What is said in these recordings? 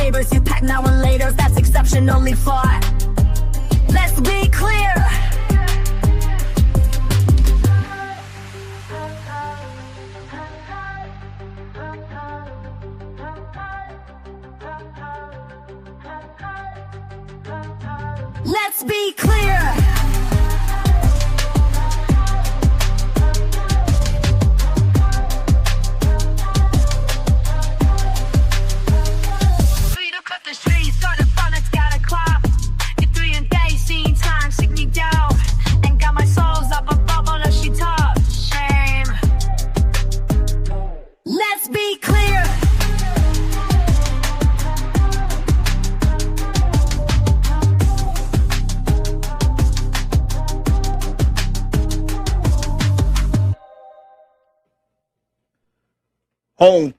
favors. You pack now and later, that's exceptionally far. Let's be clear. Let's be clear. Free to cut the streets, start the fun, it's gotta clap. Get 3 and day, seen time, sick me down. And got my souls up above all the she talk. Shame. Let's be clear. Home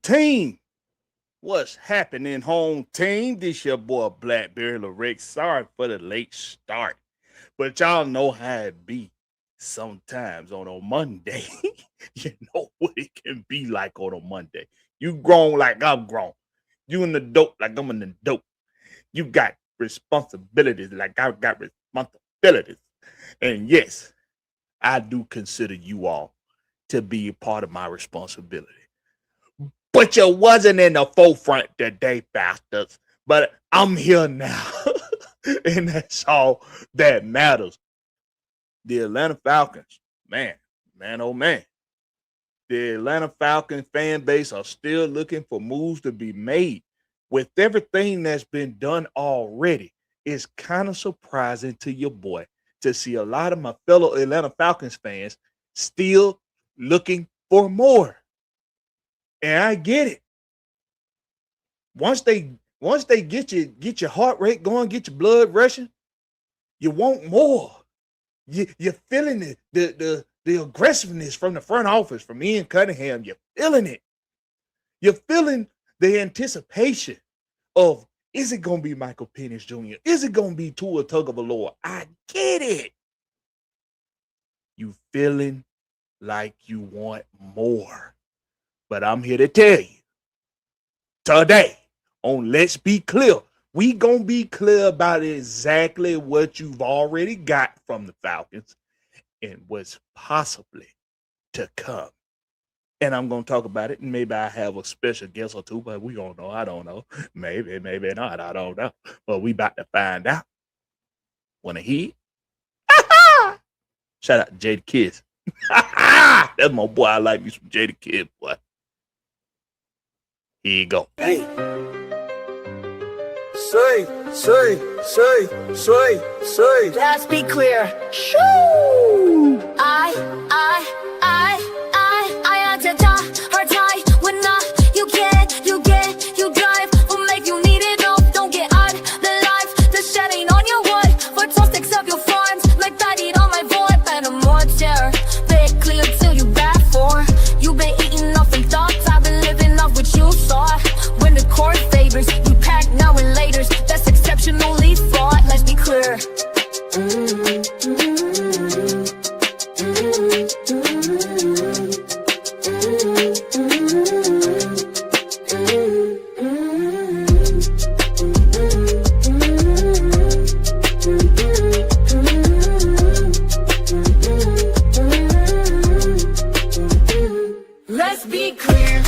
team. What's happening, home team? This your boy Blakberry Lorette. Sorry for the late start, but y'all know how it be sometimes on a Monday. You know what it can be like on a Monday. You grown like I'm grown. You an adult like I'm an adult. You got responsibilities like I got responsibilities. And yes, I do consider you all to be a part of my responsibility. But you wasn't in the forefront today, bastards. But I'm here now. And that's all that matters. The Atlanta Falcons, man, oh man. The Atlanta Falcons fan base are still looking for moves to be made. With everything that's been done already, it's kind of surprising to your boy to see a lot of my fellow Atlanta Falcons fans still looking for more. And I get it. Once they get your heart rate going, get your blood rushing, you want more. You're feeling it, the aggressiveness from the front office, from Ian Cunningham. You're feeling it. You're feeling the anticipation of, is it going to be Michael Penix Jr.? Is it going to be Tua Tagovailoa? I get it. You feeling like you want more. But I'm here to tell you today on Let's Be Clear, we gonna be clear about exactly what you've already got from the Falcons and what's possibly to come. And I'm gonna talk about it, and maybe I have a special guest or two, but we don't know. I don't know. Maybe not. I don't know. But we about to find out. Wanna hear? Shout out to Jada Kiss. That's my boy. I like me some Jada Kidd, boy. Here you go. Hey. Say. Let's be clear. Shoo! I had to die or die when you drive will make you need it. No, don't get out the life. The shed ain't on your wood. For toast sticks up your farms like that eat on my void. Better more terror. Bit clear till you back for. You been eating off them thoughts. I've been living off what you saw. When the court favors, you pack now and laters. That's exceptionally fraught. Let's be clear. Let's be clear.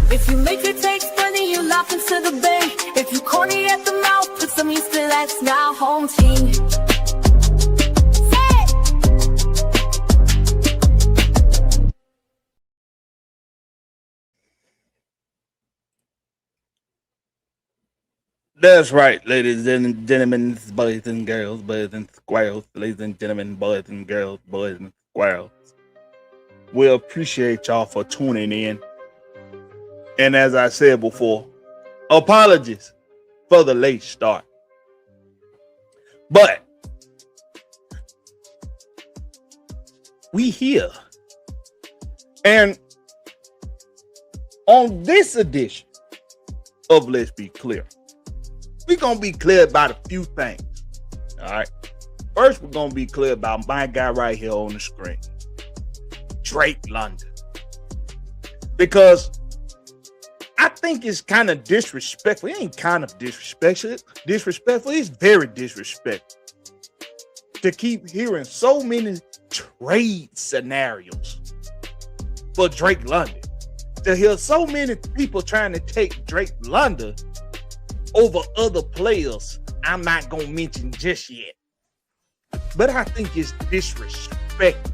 If you make it taste funny, you laugh into the bay. If you corny at the mouth, put some used to that's now home team. That's right, ladies and gentlemen, boys and girls, boys and squirrels, ladies and gentlemen, boys and girls, boys and squirrels. We appreciate y'all for tuning in. And as I said before, apologies for the late start. But we here. And on this edition of Let's Be Clear, we're going to be clear about a few things. All right. First, we're going to be clear about my guy right here on the screen, Drake London. Because I think it's kind of disrespectful. It ain't kind of disrespectful. It's very disrespectful to keep hearing so many trade scenarios for Drake London. To hear so many people trying to take Drake London over other players I'm not going to mention just yet. But I think it's disrespectful.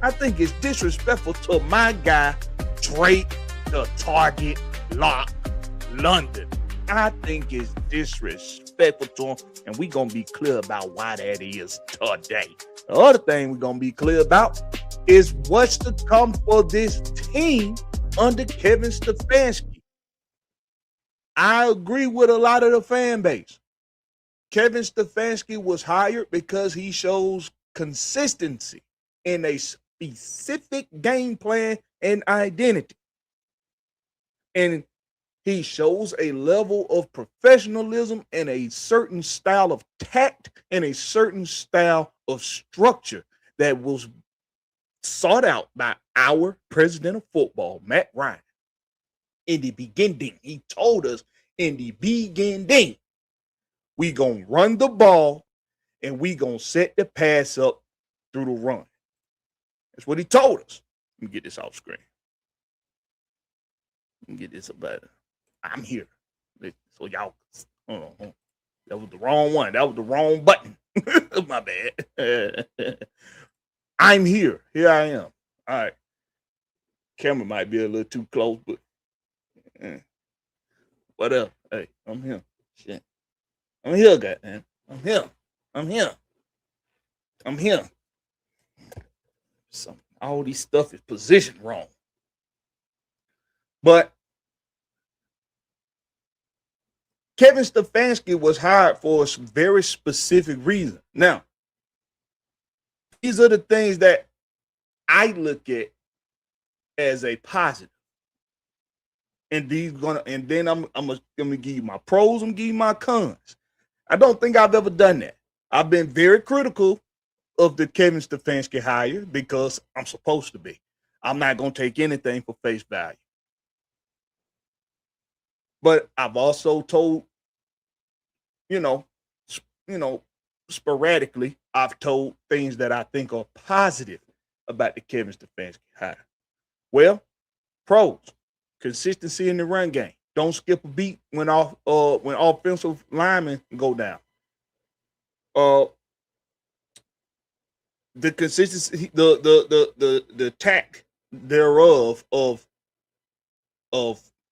I think it's disrespectful to my guy, Drake, the target lock London. I think it's disrespectful to him, and we're going to be clear about why that is today. The other thing we're going to be clear about is what's to come for this team under Kevin Stefanski. I agree with a lot of the fan base. Kevin Stefanski was hired because he shows consistency in a specific game plan and identity. And he shows a level of professionalism and a certain style of tact and a certain style of structure that was sought out by our president of football, Matt Ryan. In the beginning, he told us in the beginning, we going to run the ball and we going to set the pass up through the run. That's what he told us. Let me get this off screen. Let me get this up better. I'm here. So y'all, hold on. That was the wrong one. That was the wrong button. My bad. I'm here. Here I am. All right. Camera might be a little too close, but what up? Hey, I'm here. Shit. I'm here, goddamn. I'm here. All these stuff is positioned wrong. But Kevin Stefanski was hired for a very specific reason. Now, these are the things that I look at as a positive. And then I'm gonna give you my pros, I'm gonna give you my cons. I don't think I've ever done that. I've been very critical of the Kevin Stefanski hire because I'm supposed to be. I'm not gonna take anything for face value. But I've also told, sporadically, I've told things that I think are positive about the Kevin Stefanski hire. Well, pros, consistency in the run game. Don't skip a beat when offensive linemen go down. The consistency, the tact thereof of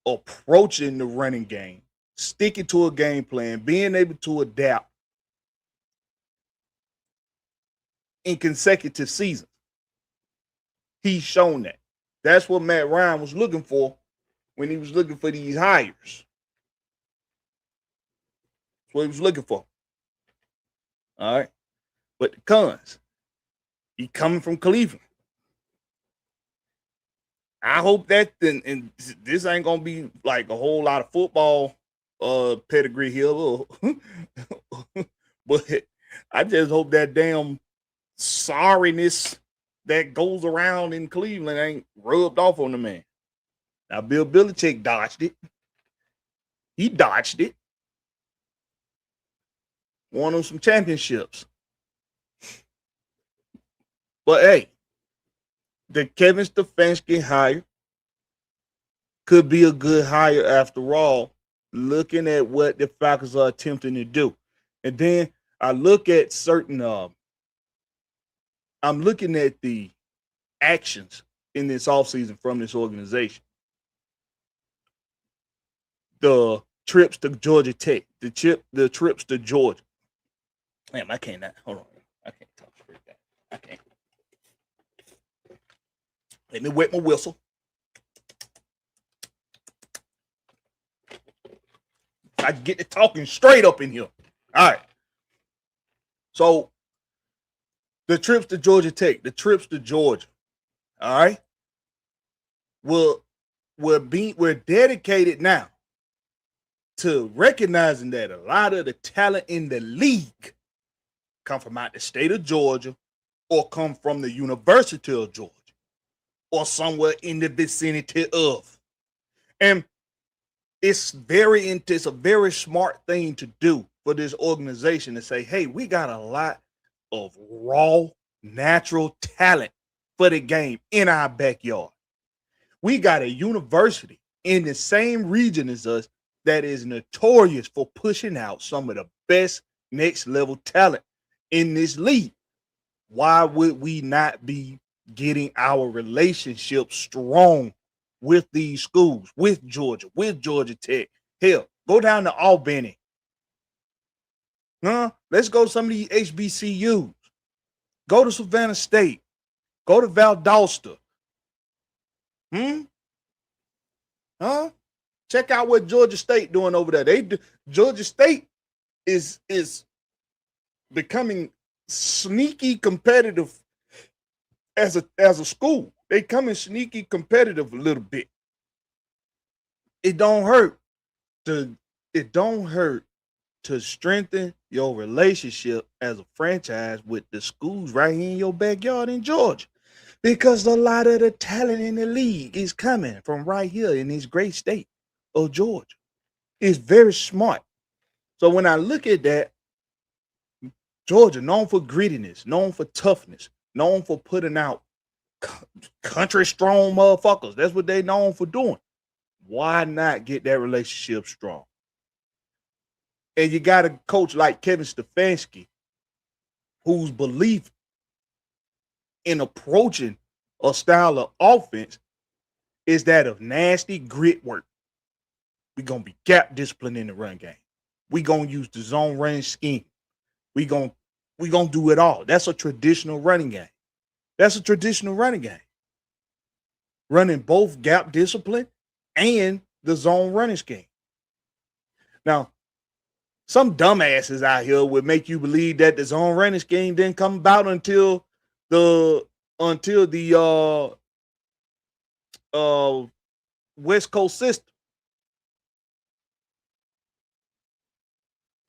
approaching the running game, sticking to a game plan, being able to adapt in consecutive seasons. He's shown that. That's what Matt Ryan was looking for when he was looking for these hires. That's what he was looking for. All right. But the cons, he coming from Cleveland. I hope that, and this ain't going to be like a whole lot of football pedigree here. But I just hope that damn sorriness that goes around in Cleveland ain't rubbed off on the man. Now, Bill Belichick dodged it. He dodged it. Won him some championships. But hey, the Kevin Stefanski hire could be a good hire after all, looking at what the Falcons are attempting to do. And then I look at certain, I'm looking at the actions in this offseason from this organization. The trips to Georgia Tech, the trips to Georgia. Damn, I can't. Hold on. I can't talk straight back. I can't. Let me wet my whistle. I get to talking straight up in here. All right. So the trips to Georgia Tech, the trips to Georgia, all right, we're dedicated now to recognizing that a lot of the talent in the league come from out the state of Georgia, or come from the University of Georgia, or somewhere in the vicinity of. And it's a very smart thing to do for this organization to say, hey, we got a lot of raw, natural talent for the game in our backyard. We got a university in the same region as us that is notorious for pushing out some of the best next level talent in this league. Why would we not be getting our relationship strong with these schools, with Georgia Tech? Hell, go down to Albany. Let's go to some of these HBCUs. Go to Savannah State. Go to Valdosta. Check out what Georgia State doing over there. Georgia State is becoming sneaky competitive as a school. They coming sneaky competitive a little bit. It don't hurt to strengthen your relationship as a franchise with the schools right here in your backyard in Georgia, because a lot of the talent in the league is coming from right here in this great state of Georgia. It's very smart. So when I look at that, Georgia, known for grittiness, known for toughness, known for putting out country strong motherfuckers. That's what they known for doing. Why not get that relationship strong? And you got a coach like Kevin Stefanski, whose belief in approaching a style of offense is that of nasty grit work. We're going to be gap discipline in the run game. We're going to use the zone running scheme. We're going to do it all. That's a traditional running game. Running both gap discipline and the zone running scheme. Now, some dumbasses out here would make you believe that the zone running scheme didn't come about until the West Coast system.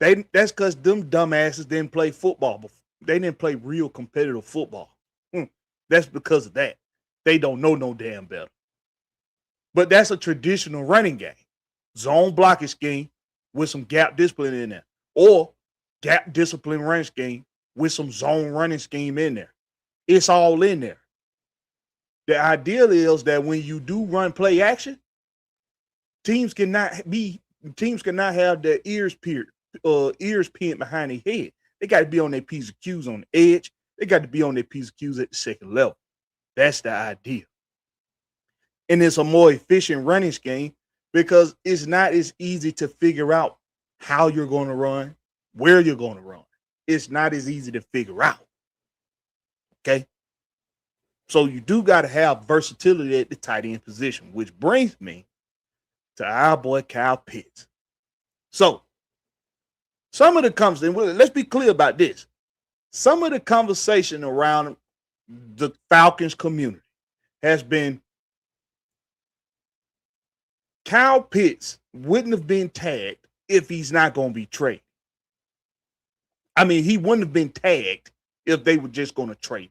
That's because them dumbasses didn't play football before. They didn't play real competitive football. That's because of that. They don't know no damn better. But that's a traditional running game. Zone blocking scheme with some gap discipline in there. Or gap discipline running scheme with some zone running scheme in there. It's all in there. The ideal is that when you do run play action, teams cannot have their ears pinned behind their head. They got to be on their piece of cues on the edge. They got to be on their piece of cues at the second level. That's the idea. And it's a more efficient running scheme because it's not as easy to figure out how you're going to run, where you're going to run. It's not as easy to figure out. Okay? So you do got to have versatility at the tight end position, which brings me to our boy Kyle Pitts. So some of the conversation, let's be clear about this. Some of the conversation around the Falcons community has been Kyle Pitts wouldn't have been tagged if he's not going to be traded. I mean, he wouldn't have been tagged if they were just going to trade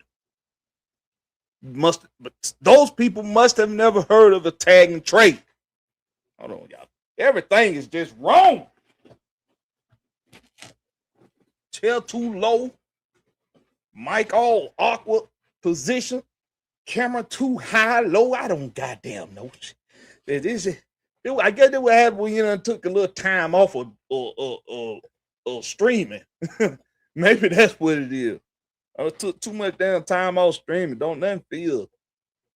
him. But those people must have never heard of a tag and trade. Hold on, y'all. Everything is just wrong. Chair too low. Mic all awkward position. Camera too high, low. I don't goddamn know. I guess it would happen when you took a little time off of streaming. Maybe that's what it is. I took too much damn time off streaming. Don't nothing feel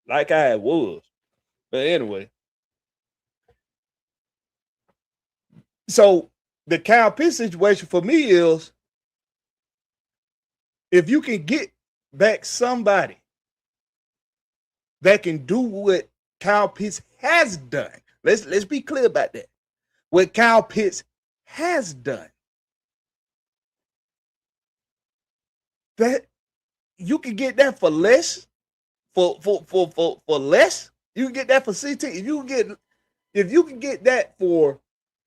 like I was. But anyway. So the Kyle Pitts situation for me is if you can get back somebody that can do what Kyle Pitts has done. Let's be clear about that. What Kyle Pitts has done. That you can get that for less. For less. You can get that for 16. If you can get that for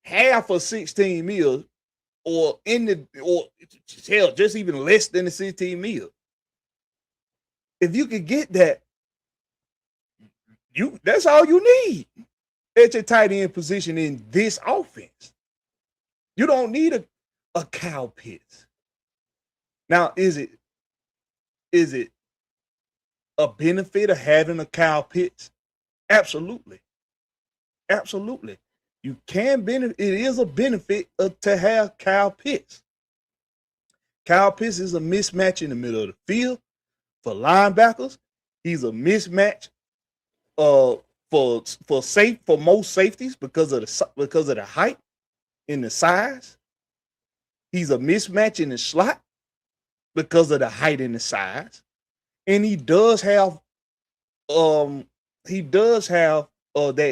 half of 16 mil, or hell, just even less than the 16 mil. If you could get that, that's all you need at your tight end position in this offense. You don't need a Kyle Pitts. Now, is it a benefit of having a Kyle Pitts? Absolutely. Absolutely. You can benefit. It is a benefit to have Kyle Pitts. Kyle Pitts is a mismatch in the middle of the field for linebackers. He's a mismatch for most safeties because of the height and the size. He's a mismatch in the slot because of the height and the size. And he does have that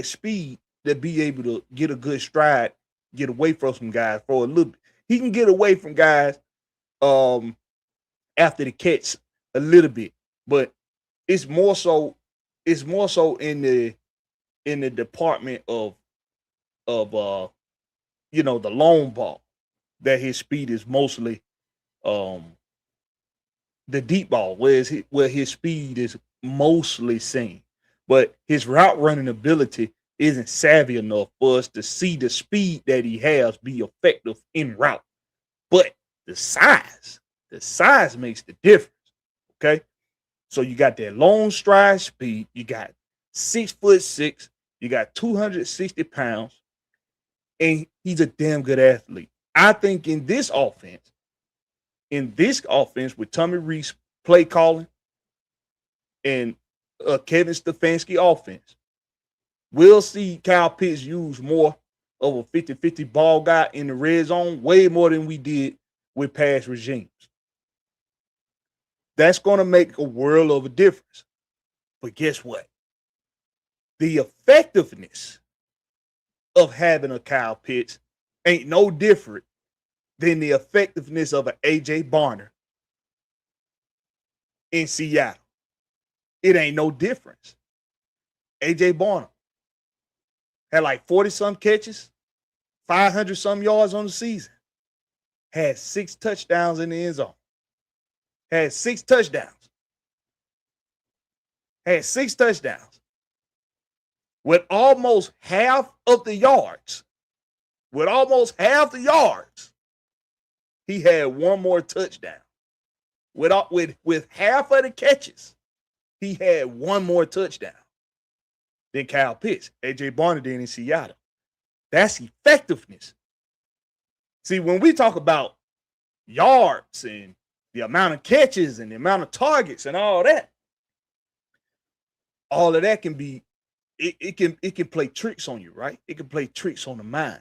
speed to be able to get a good stride, get away from some guys for a little bit. He can get away from guys after the catch a little bit, but it's more so in the department of the long ball that his speed is mostly the deep ball, where his speed is mostly seen. But his route running ability isn't savvy enough for us to see the speed that he has be effective in route. But the size makes the difference. Okay. So you got that long stride speed, you got 6'6", you got 260 pounds, and he's a damn good athlete. I think in this offense with Tommy Rees play calling and Kevin Stefanski offense, we'll see Kyle Pitts use more of a 50-50 ball guy in the red zone, way more than we did with past regimes. That's going to make a world of a difference. But guess what? The effectiveness of having a Kyle Pitts ain't no different than the effectiveness of an A.J. Barner in Seattle. It ain't no difference. A.J. Barner had like 40-some catches, 500-some yards on the season, had 6 touchdowns in the end zone. Had 6 touchdowns. With almost half the yards, he had one more touchdown. With half of the catches, he had one more touchdown than Kyle Pitts. A.J. Barner did in Seattle. That's effectiveness. See, when we talk about yards and the amount of catches and the amount of targets and all of that can be, it can play tricks on you, right? It can play tricks on the mind.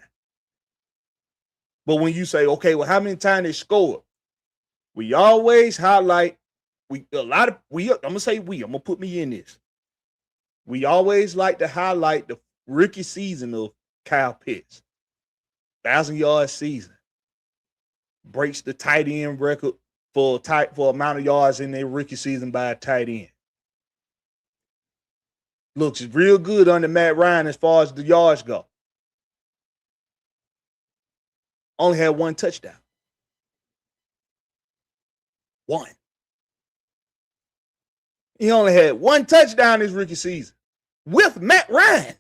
But when you say, okay, well, how many times they scored? We always highlight, I'm gonna put me in this. We always like to highlight the rookie season of Kyle Pitts. 1,000-yard season. Breaks the tight end record for amount of yards in their rookie season by a tight end. Looks real good under Matt Ryan as far as the yards go. Only had 1 touchdown. 1. He only had 1 touchdown his rookie season with Matt Ryan.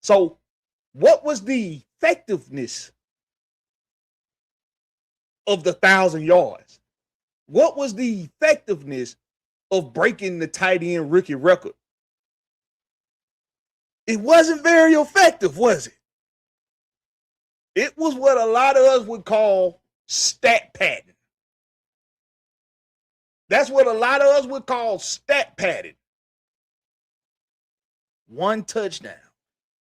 So, what was the effectiveness of the 1,000 yards? What was the effectiveness of breaking the tight end rookie record? It wasn't very effective, was it? It was what a lot of us would call stat padding. That's what a lot of us would call stat padding. 1 touchdown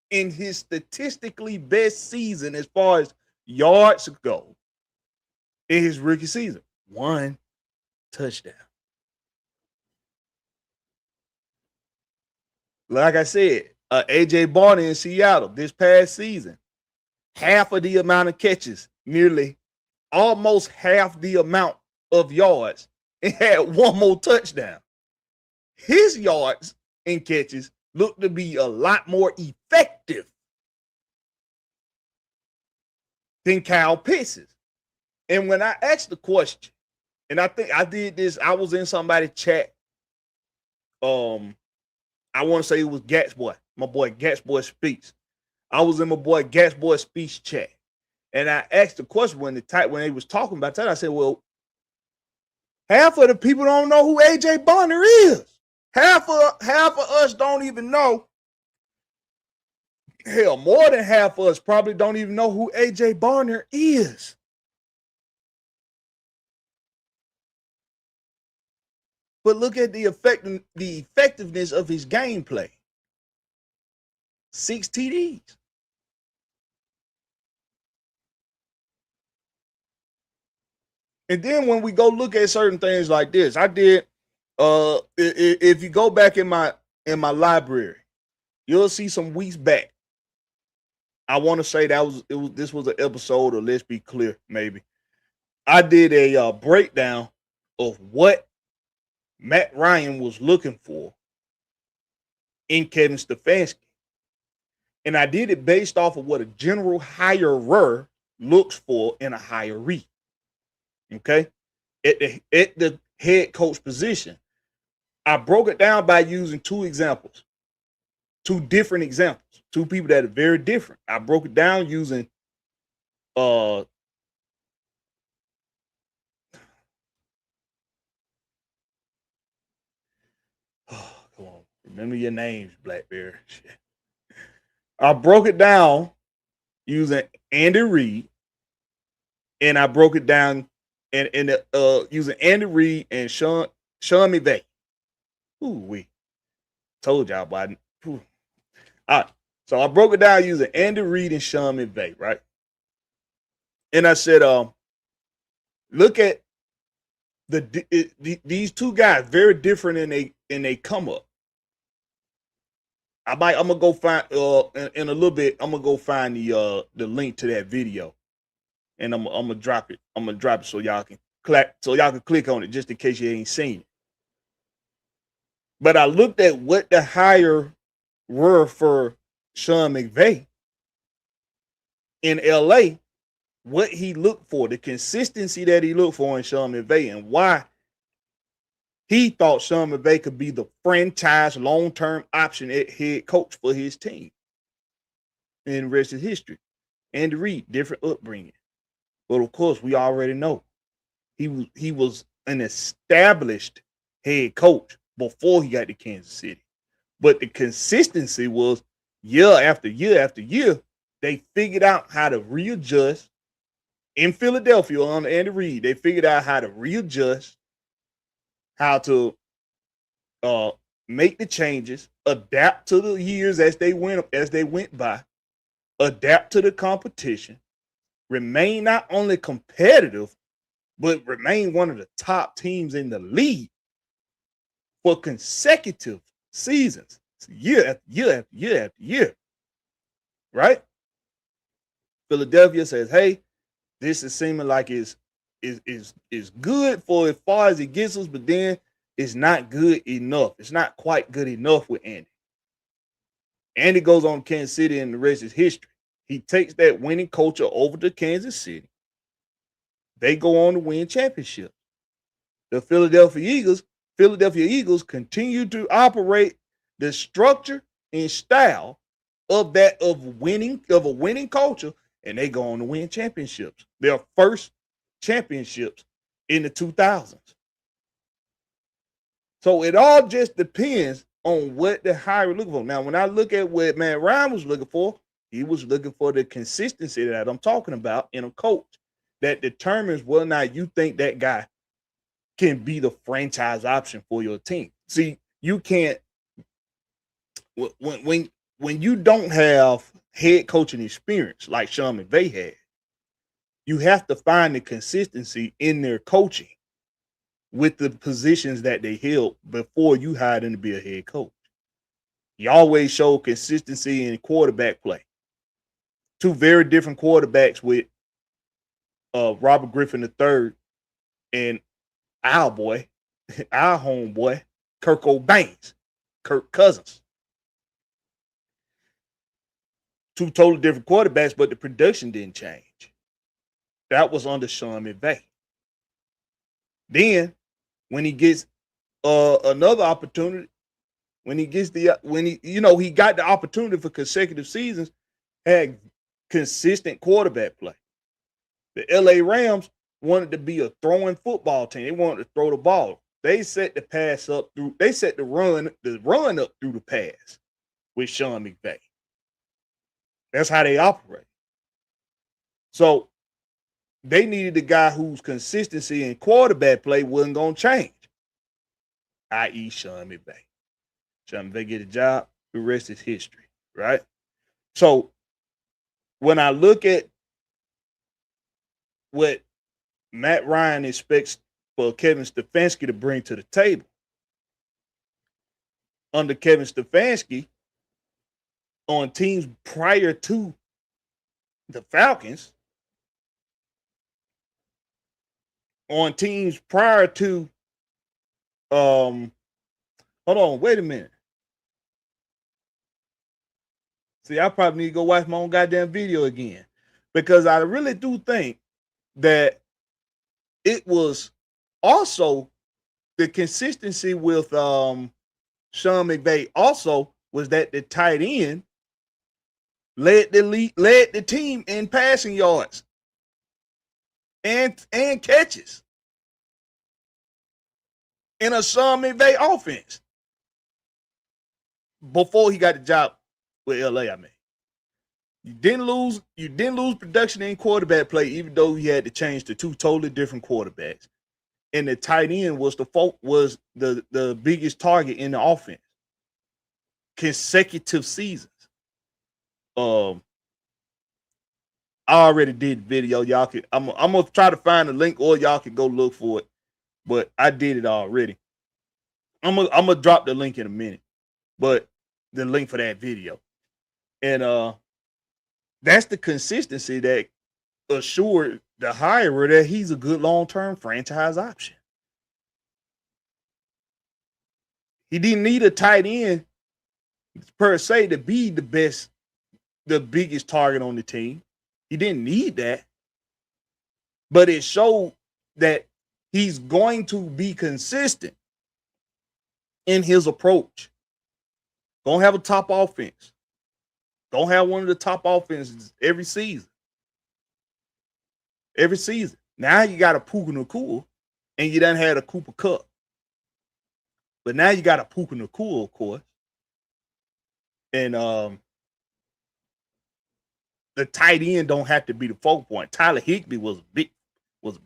in his statistically best season as far as yards go in his rookie season. 1 touchdown. Like I said, A.J. Barner in Seattle this past season, half of the amount of catches, nearly almost half the amount of yards, and had 1 more touchdown. His yards and catches look to be a lot more effective than Kyle Pitts. And when I asked the question, and I think I did this, I was in somebody's chat. I want to say it was Gatsboy, my boy Gatsboy Speaks. I was in my boy Gatsboy Speaks chat, and I asked the question when they was talking about that. I said, "Well, half of the people don't know who AJ Bonner is. Half of us don't even know. Hell, more than half of us probably don't even know who AJ Bonner is." But look at the effectiveness of his gameplay. 6 TDs. And then when we go look at certain things like this, I did. If you go back in my library, you'll see some weeks back. I want to say this was an episode, or let's be clear, maybe. I did a breakdown of what Matt Ryan was looking for in Kevin Stefanski. And I did it based off of what a general hirer looks for in a hiree. Okay? At the head coach position. I broke it down by using two different examples, two people that are very different. I broke it down using come on, remember your names, Blakberry. I broke it down using Andy Reid, and I broke it down using Andy Reid and Sean McVay. Ooh, we told y'all about it. All right, so I broke it down using Andy Reid and Sean McVay, right? And I said, look at these two guys, very different in they come up. I'm gonna go find in a little bit. I'm gonna go find the link to that video, and I'm gonna drop it. I'm gonna drop it so y'all can click on it just in case you ain't seen it. But I looked at what the hire were for Sean McVay in LA, what he looked for, the consistency that he looked for in Sean McVay, and why he thought Sean McVay could be the franchise long-term option at head coach for his team. And the rest is history. Andy Reid, different upbringing. But of course, we already know he was an established head coach before he got to Kansas City. But the consistency was year after year after year, they figured out how to readjust. In Philadelphia under Andy Reid, they figured out how to readjust, how to make the changes, adapt to the years as they went by, adapt to the competition, remain not only competitive, but remain one of the top teams in the league for consecutive seasons, year after year after year after year. Right? Philadelphia says, hey, this is seeming like is good for as far as it gets us, but then it's not good enough. It's not quite good enough with Andy. Andy goes on to Kansas City, and the rest is history. He takes that winning culture over to Kansas City. They go on to win championships. The Philadelphia Eagles continue to operate the structure and style of a winning culture, and they go on to win championships. Their first championships in the 2000s. So it all just depends on what the hire looking for. Now, when I look at what Matt Ryan was looking for, he was looking for the consistency that I'm talking about in a coach that determines whether or not you think that guy can be the franchise option for your team. See, you can't when you don't have head coaching experience like Sean McVay had, you have to find the consistency in their coaching with the positions that they held before you hired them to be a head coach. He always showed consistency in quarterback play. Two very different quarterbacks with Robert Griffin III and our homeboy, Kirk Cousins. Two totally different quarterbacks, but the production didn't change. That was under Sean McVay. Then when he gets another opportunity, when he got the opportunity for consecutive seasons, had consistent quarterback play. The LA Rams wanted to be a throwing football team. They wanted to throw the ball. They set the pass up through. They set the run up through the pass with Sean McVay. That's how they operate. So they needed a guy whose consistency in quarterback play wasn't going to change, i.e. Sean McVay. Sean McVay get a job, the rest is history, right? So when I look at what Matt Ryan expects for Kevin Stefanski to bring to the table, under Kevin Stefanski, on teams prior to the Falcons, on teams prior to, hold on, wait a minute. See, I probably need to go watch my own goddamn video again, because I really do think that it was also the consistency with Sean McVay also was that the tight end led the team in passing yards and catches in a Sean McVay offense before he got the job with LA. I mean, you didn't lose production in quarterback play, even though he had to change to two totally different quarterbacks. And the tight end was the biggest target in the offense. Consecutive seasons. I already did the video. Y'all can. I'm gonna try to find the link, or y'all can go look for it. But I did it already. I'm gonna drop the link in a minute, but the link for that video, and that's the consistency that assured the hirer that he's a good long-term franchise option. He didn't need a tight end per se to be the biggest target on the team. He didn't need that. But it showed that he's going to be consistent in his approach. Gonna have a top offense. Gonna have one of the top offenses every season. Every season. Now you got a Puka Nacua, and you done had a Cooper Kupp. But now you got a Puka Nacua, of course. And the tight end don't have to be the focal point. Tyler Higbee was a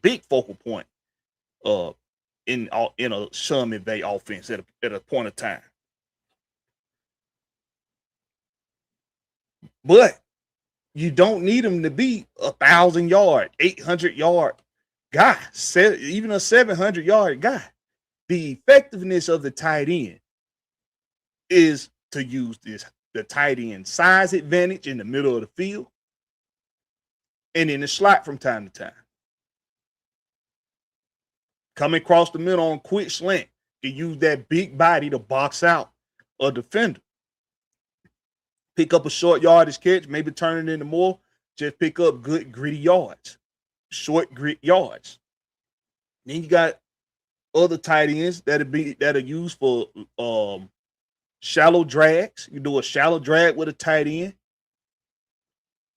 big focal point in a Sean McVay offense at a point of time. But you don't need him to be 1,000-yard, 800-yard guy, even a 700-yard guy. The effectiveness of the tight end is to use the tight end size advantage in the middle of the field and in the slot from time to time. Coming across the middle on quick slant, to use that big body to box out a defender. Pick up a short yardage catch, maybe turn it into more. Just pick up good gritty yards, short grit yards. Then you got other tight ends that are used for shallow drags. You do a shallow drag with a tight end.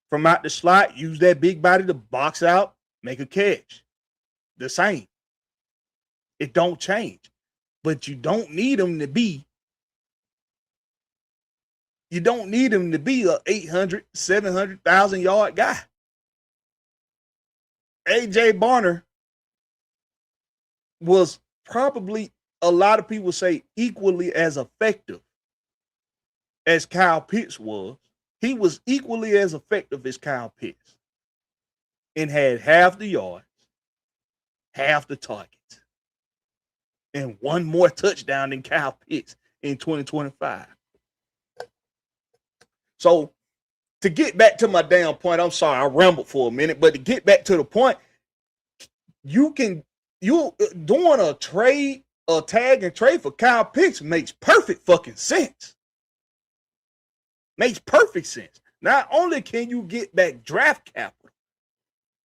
From out the slot, use that big body to box out, make a catch. The same. It don't change. But you don't need them to be a 800, 700,000 yard guy. AJ Barner was probably, a lot of people say, equally as effective as Kyle Pitts was. He was equally as effective as Kyle Pitts and had half the yards, half the targets, and one more touchdown than Kyle Pitts in 2025. So to get back to my damn point, I'm sorry, I rambled for a minute, but to get back to the point, you doing a tag and trade for Kyle Pitts makes perfect fucking sense. Makes perfect sense. Not only can you get back draft capital,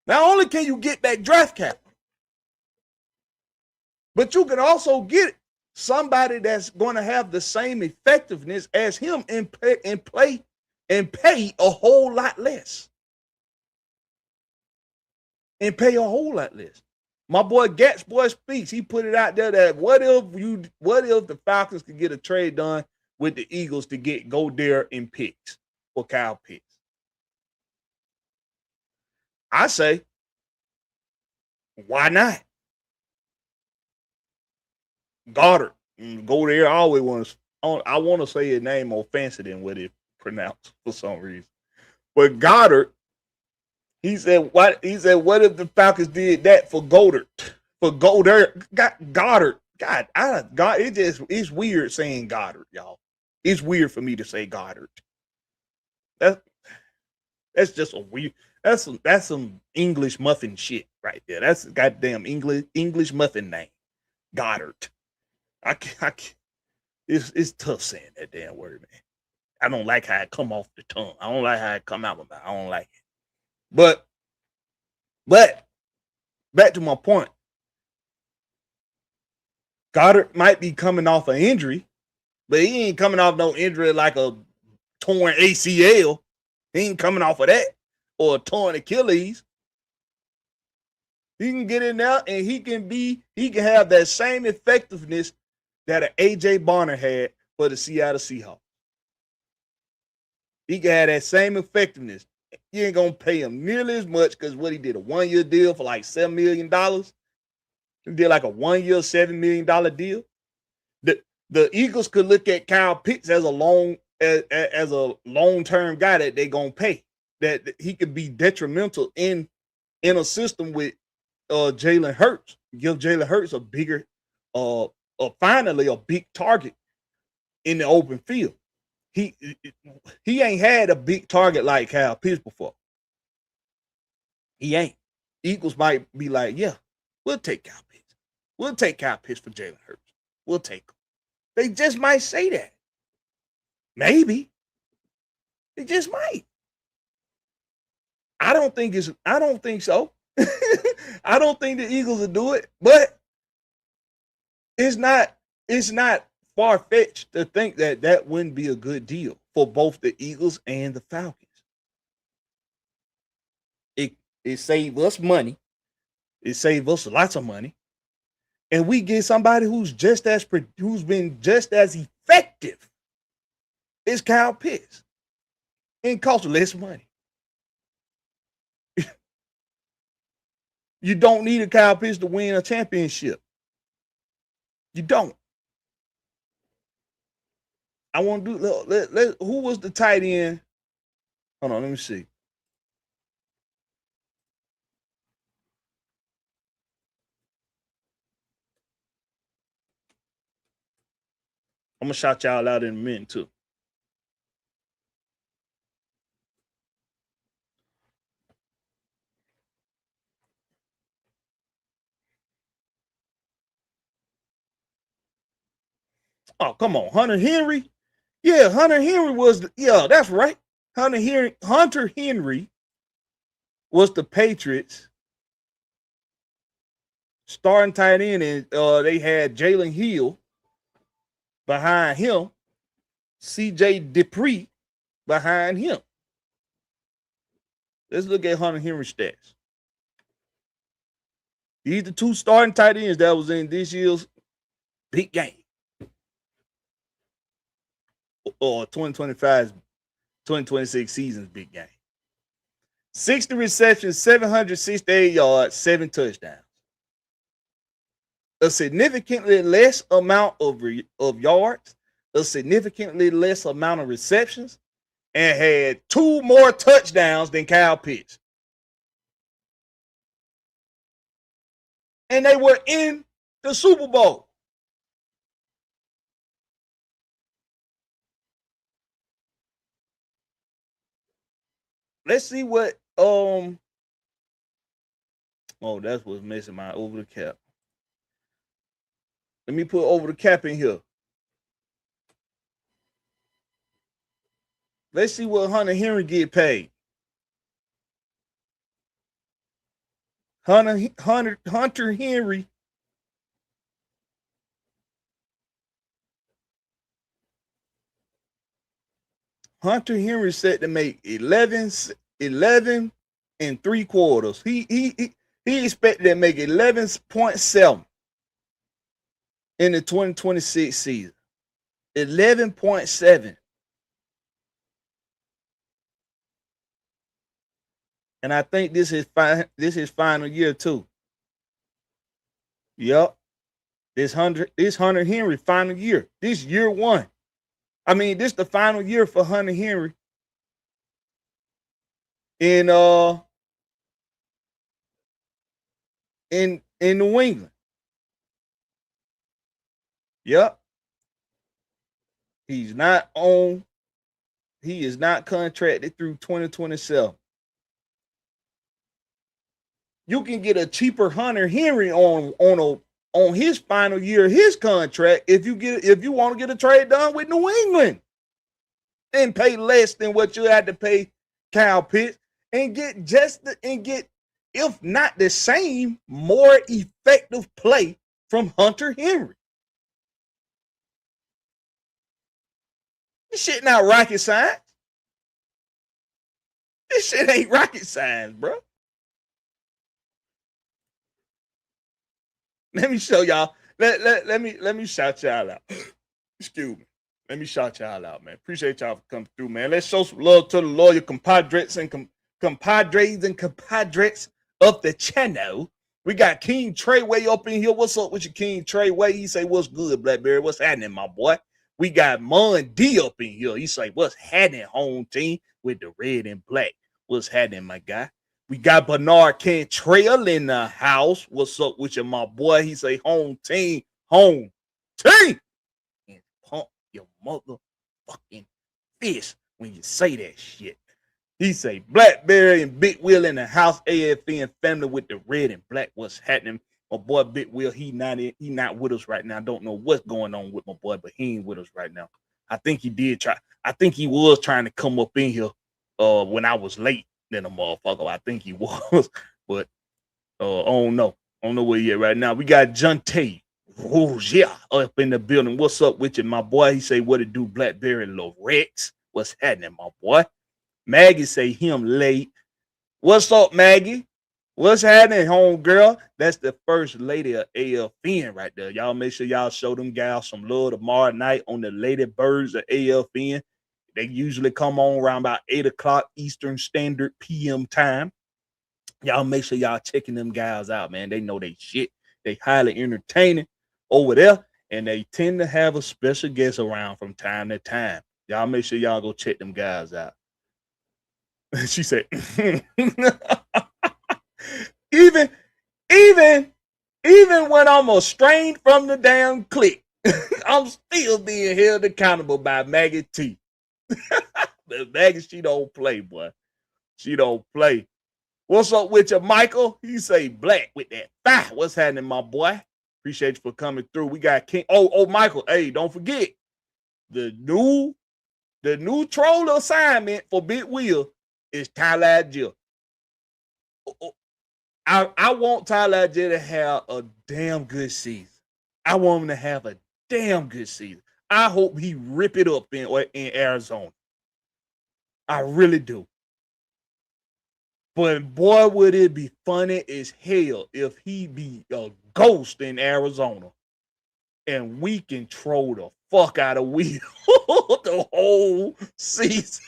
Not only can you get back draft capital, but you can also get somebody that's going to have the same effectiveness as him and pay a whole lot less. And pay a whole lot less. My boy Gats Boy Speaks. He put it out there that what if the Falcons could get a trade done with the Eagles to get Goddard and picks for Kyle Pitts? I say, why not? Goddard. Go there. I always want to say his name more fancy than what it pronounced for some reason. But Goddard, he said, what if the Falcons did that for Goddard? For Goddard. God, it's weird saying Goddard, y'all. It's weird for me to say Goddard. That's just a weird. That's some English muffin shit right there. That's a goddamn English muffin name, Goddard. I can't. It's tough saying that damn word, man. I don't like how it come off the tongue. I don't like how it come out my mouth. I don't like it. But back to my point. Goddard might be coming off an injury, but he ain't coming off no injury like a torn ACL. He ain't coming off of that or a torn Achilles. He can get in there and he can have that same effectiveness that an AJ Bonner had for the Seattle Seahawks. He can have that same effectiveness. You ain't gonna pay him nearly as much because what he did, a 1-year deal for like $7 million. He did like a 1-year, $7 million deal. The Eagles could look at Kyle Pitts as a long-term guy that they're gonna pay. That he could be detrimental in a system with Jalen Hurts. Give Jalen Hurts a bigger, finally a big target in the open field. He ain't had a big target like Kyle Pitts before. He ain't. Eagles might be like, yeah, we'll take Kyle Pitts. We'll take Kyle Pitts for Jalen Hurts. We'll take him. They just might say that. Maybe. They just might. I don't think so. I don't think the Eagles will do it, but it's not far-fetched to think that wouldn't be a good deal for both the Eagles and the Falcons. It saved us money. It saved us lots of money. And we get somebody who's been just as effective as Kyle Pitts and costs less money. You don't need a Kyle Pitts to win a championship. You don't. I want to do. Who was the tight end? Hold on, let me see. I'm gonna shout y'all out in a minute too. Oh, come on, Hunter Henry. Yeah, Hunter Henry that's right. Hunter Henry was the Patriots starting tight end, and they had Jalen Hill behind him, CJ Dupree behind him. Let's look at Hunter Henry stats. These are the two starting tight ends that was in this year's big game. Or 2025-2026 season's big game. 60 receptions, 768 yards, 7 touchdowns. A significantly less amount of yards, a significantly less amount of receptions, and had 2 more touchdowns than Kyle Pitts. And they were in the Super Bowl. Let's see what that's what's missing my over the cap. Let me put over the cap in here. Let's see what Hunter Henry get paid. Hunter Henry. Hunter Henry set to make 11 and 3/4. He expected to make 11.7 in the 2026 season. 11.7. And I think this is final year too. Yep. This Hunter Henry final year. This year one. I mean, this the final year for Hunter Henry in New England. Yep. He is not contracted through 2027. You can get a cheaper Hunter Henry on his final year of his contract if you want to get a trade done with New England and pay less than what you had to pay Kyle Pitts and get if not the same, more effective play from Hunter Henry. This shit not rocket science. This shit ain't rocket science, bro. Let me show y'all. Let me shout y'all out. Excuse me. Let me shout y'all out, man. Appreciate y'all for coming through, man. Let's show some love to the loyal compadres and compadres of the channel. We got King Treyway up in here. What's up with you, King Treyway? He say, what's good, Blakberry? What's happening, my boy? We got Mon D up in here. He say, what's happening, home team, with the red and black? What's happening, my guy? We got Bernard Cantrell in the house. What's up with you, my boy? He say, home team. And pump your motherfucking fist when you say that shit. He say, Blakberry and Big Will in the house. AFN family with the red and black. What's happening? My boy Big Will, he not with us right now. I don't know what's going on with my boy, but he ain't with us right now. I think he was trying to come up in here when I was late than a motherfucker. I think he was, but I don't know. I don't know where he at right now. We got Jonte. Oh yeah, up in the building. What's up with you, my boy? He say, what it do, Blakberry Lorex? What's happening, my boy? Maggie say him late. What's up, Maggie? What's happening, home girl? That's the first lady of AFN right there. Y'all make sure y'all show them gals some love tomorrow night on the Lady Birds of AFN. They usually come on around about 8 o'clock Eastern Standard PM time. Y'all make sure y'all checking them guys out, man. They know they shit. They highly entertaining over there, and they tend to have a special guest around from time to time. Y'all make sure y'all go check them guys out. She said, even when I'm estranged from the damn clique, I'm still being held accountable by Maggie T. But Maggie, she don't play, boy. She don't play. What's up with you, Michael? He say black with that. What's happening, my boy? Appreciate you for coming through. We got King. Oh, Michael. Hey, don't forget the new troll assignment for Big Will is Tyler Jill. I want Tyler Jill to have a damn good season. I want him to have a damn good season. I hope he rip it up in Arizona. I really do. But boy, would it be funny as hell if he be a ghost in Arizona and we can troll the fuck out of Will the whole season.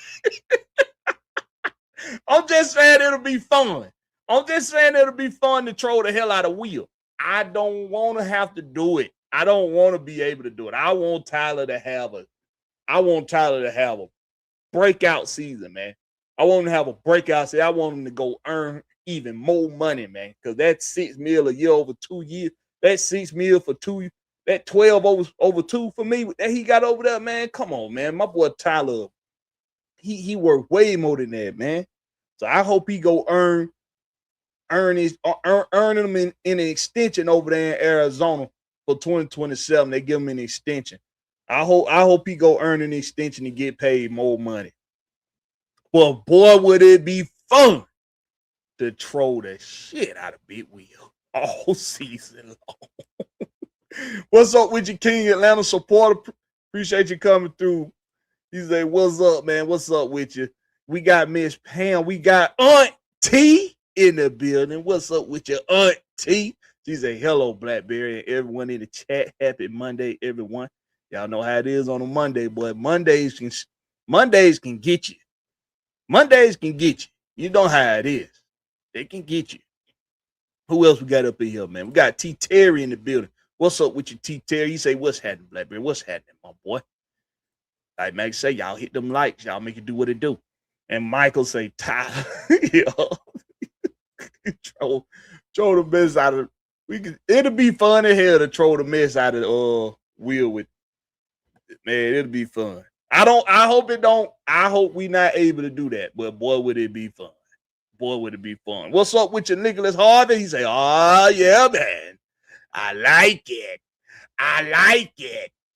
I'm just saying it'll be fun. I'm just saying it'll be fun to troll the hell out of Will. I don't want to have to do it. I don't want to be able to do it. I want Tyler to have a breakout season, man. I want him to have a breakout season. I want him to go earn even more money, man. Because that $6 million a year over 2 years, that $6 million for 2 years, that 12 over 2 for me that he got over there, man. Come on, man. My boy Tyler, he worked way more than that, man. So I hope he go earn him in an extension over there in Arizona for 2027. They give him an extension. I hope he go earn an extension and get paid more money. But boy, would it be fun to troll the shit out of Big Will all season long. What's up with you, King Atlanta supporter? Appreciate you coming through. He say, what's up, man? What's up with you? We got Miss Pam. We got Aunt T in the building. What's up with your Aunt T? She say, hello, Blakberry, and everyone in the chat. Happy Monday, everyone. Y'all know how it is on a Monday, boy. Mondays can get you. Mondays can get you. You know how it is. They can get you. Who else we got up in here, man? We got T Terry in the building. What's up with you, T Terry? You say, what's happening, Blakberry? What's happening, my boy? Like Max say, y'all hit them likes. Y'all make it do what it do. And Michael say, Tyler, troll the mess out of. It'll be fun as hell to troll the mess out of Will with. Man, it'll be fun. I hope we not able to do that, but boy, would it be fun. Boy, would it be fun. What's up with your Nicholas Harvey? He say, oh, yeah, man. I like it.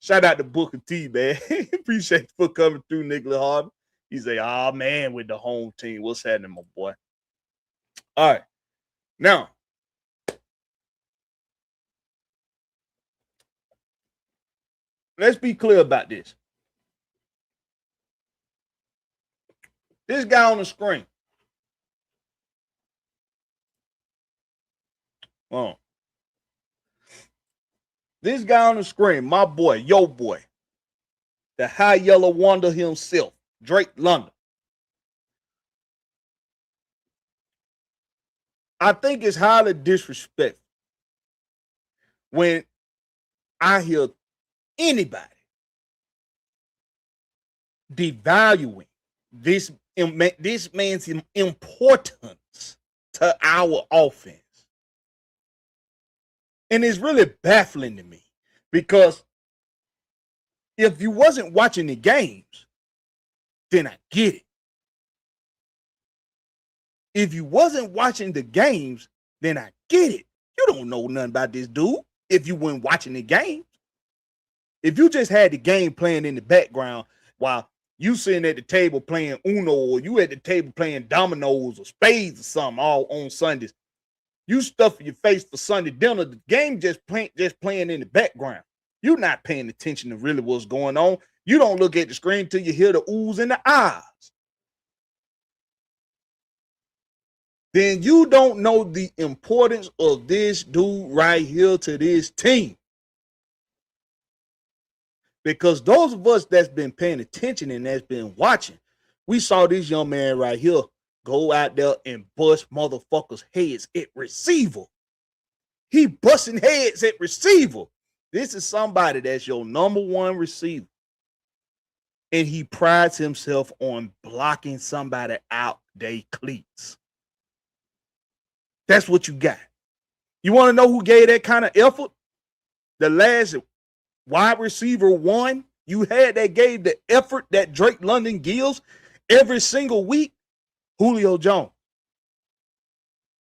Shout out to Booker T, man. Appreciate you for coming through, Nicholas Harvey. He say, oh, man, with the home team. What's happening, my boy? All right. Now, let's be clear about this. This guy on the screen. This guy on the screen, my boy, your boy, the high yellow wonder himself, Drake London. I think it's highly disrespectful when I hear anybody devaluing this man's importance to our offense. And it's really baffling to me because if you wasn't watching the games, then I get it. If you wasn't watching the games, then I get it. You don't know nothing about this dude if you weren't watching the games. If you just had the game playing in the background while you sitting at the table playing Uno or you at the table playing dominoes or spades or something all on Sundays, you stuffing your face for Sunday dinner, the game just playing in the background. You're not paying attention to really what's going on. You don't look at the screen till you hear the oohs and the ahs. Then you don't know the importance of this dude right here to this team. Because those of us that's been paying attention and that's been watching, we saw this young man right here go out there and bust motherfuckers' heads at receiver. He busting heads at receiver. This is somebody that's your number one receiver. And he prides himself on blocking somebody out they cleats. That's what you got. You want to know who gave that kind of effort? The last wide receiver one you had that gave the effort that Drake London gives every single week, Julio Jones.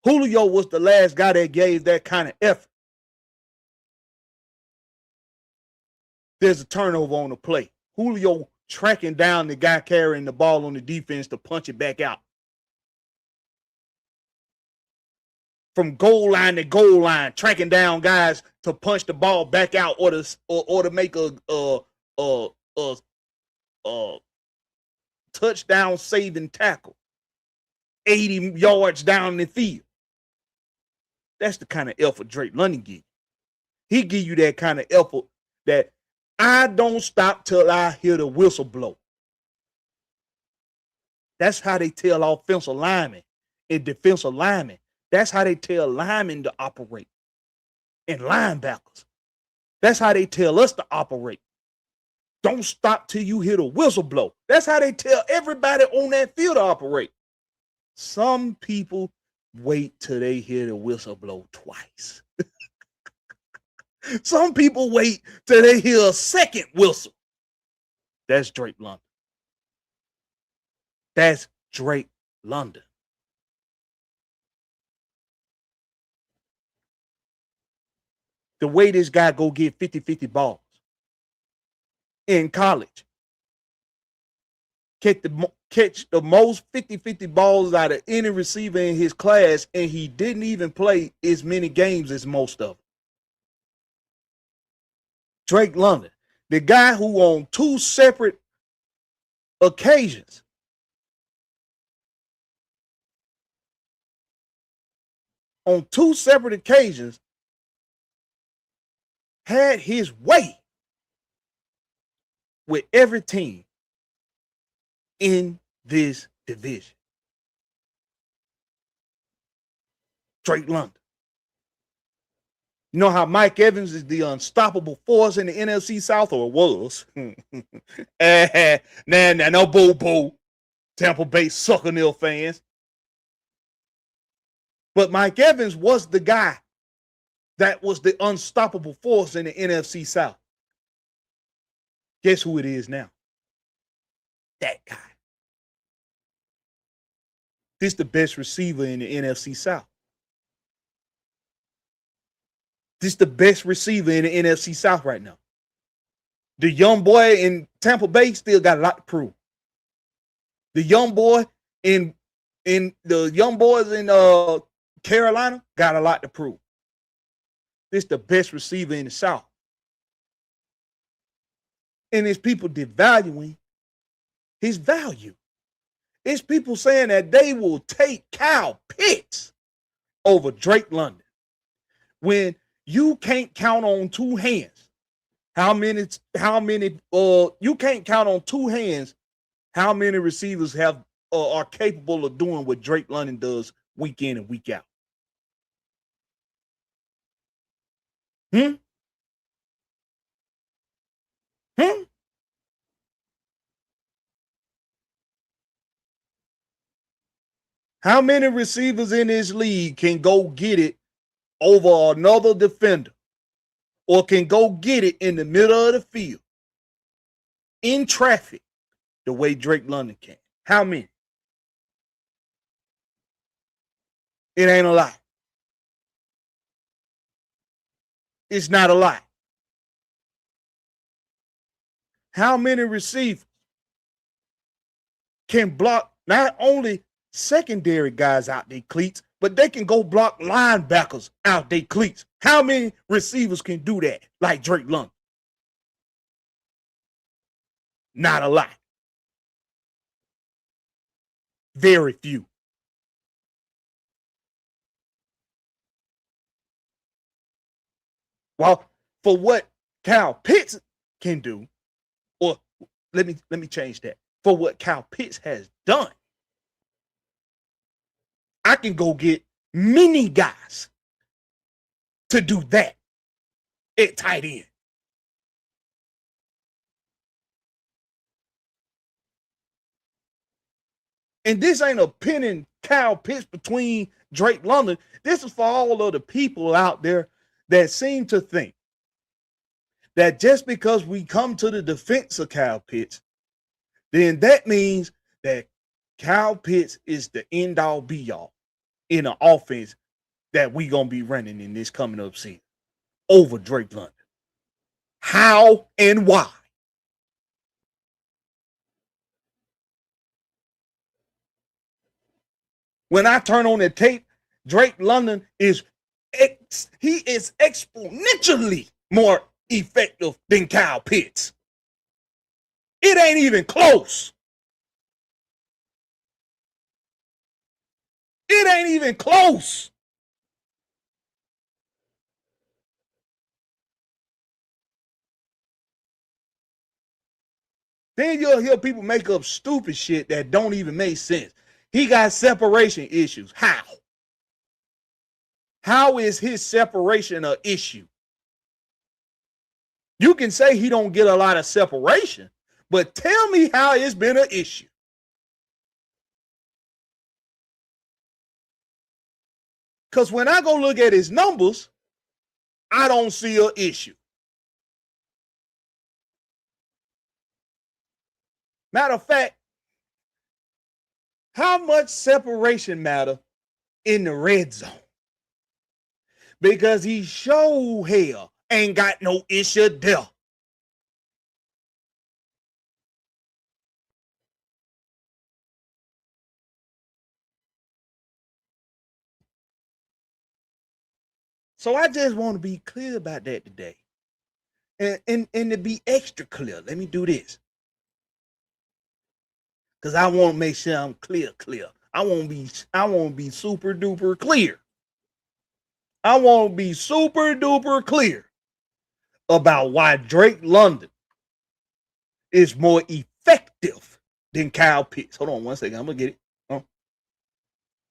Julio was the last guy that gave that kind of effort. There's a turnover on the play. Julio tracking down the guy carrying the ball on the defense to punch it back out. From goal line to goal line, tracking down guys to punch the ball back out or to make a touchdown saving tackle 80 yards down the field. That's the kind of effort Drake London gives. He give you that kind of effort that I don't stop till I hear the whistle blow. That's how they tell offensive linemen and defensive linemen. That's how they tell linemen to operate and linebackers. That's how they tell us to operate. Don't stop till you hear the whistle blow. That's how they tell everybody on that field to operate. Some people wait till they hear the whistle blow twice. Some people wait till they hear a second whistle. That's Drake London. That's Drake London. The way this guy go get 50-50 balls in college. catch the most 50-50 balls out of any receiver in his class, and he didn't even play as many games as most of them. Drake London, the guy who on two separate occasions had his way with every team in this division. Drake London. You know how Mike Evans is the unstoppable force in the NFC South, or was? Nah, no boo-boo. Tampa Bay sucker nil fans. But Mike Evans was the guy that was the unstoppable force in the NFC South. Guess who it is now? That guy. This is the best receiver in the NFC South. This is the best receiver in the NFC South right now. The young boy in Tampa Bay still got a lot to prove. The young boy in the young boys in Carolina got a lot to prove. This is the best receiver in the South. And it's people devaluing his value. It's people saying that they will take Kyle Pitts over Drake London. When you can't count on two hands you can't count on two hands how many receivers are capable of doing what Drake London does week in and week out. How many receivers in this league can go get it over another defender, or can go get it in the middle of the field in traffic the way Drake London can? How many? It ain't a lot. It's not a lot. How many receivers can block not only secondary guys out their cleats, but they can go block linebackers out their cleats? How many receivers can do that like Drake London? Not a lot. Very few. Well, for what Kyle Pitts can do, or let me change that. For what Kyle Pitts has done, I can go get many guys to do that at tight end. And this ain't a pinning Kyle Pitts between Drake London. This is for all of the people out there that seem to think that just because we come to the defense of Kyle Pitts, then that means that Kyle Pitts is the end-all be-all in an offense that we going to be running in this coming up season over Drake London. How and why? When I turn on the tape, Drake London is exponentially more effective than Kyle Pitts. It ain't even close. It ain't even close. Then you'll hear people make up stupid shit that don't even make sense. He got separation issues. How? How is his separation an issue? You can say he don't get a lot of separation, but tell me how it's been an issue. Because when I go look at his numbers, I don't see an issue. Matter of fact, how much separation matter in the red zone? Because he sure hell ain't got no issue there. So I just want to be clear about that today. And to be extra clear, let me do this. Because I want to make sure I'm clear. I want to be super duper clear. I want to be super duper clear about why Drake London is more effective than Kyle Pitts. Hold on one second. I'm going to get it. Oh,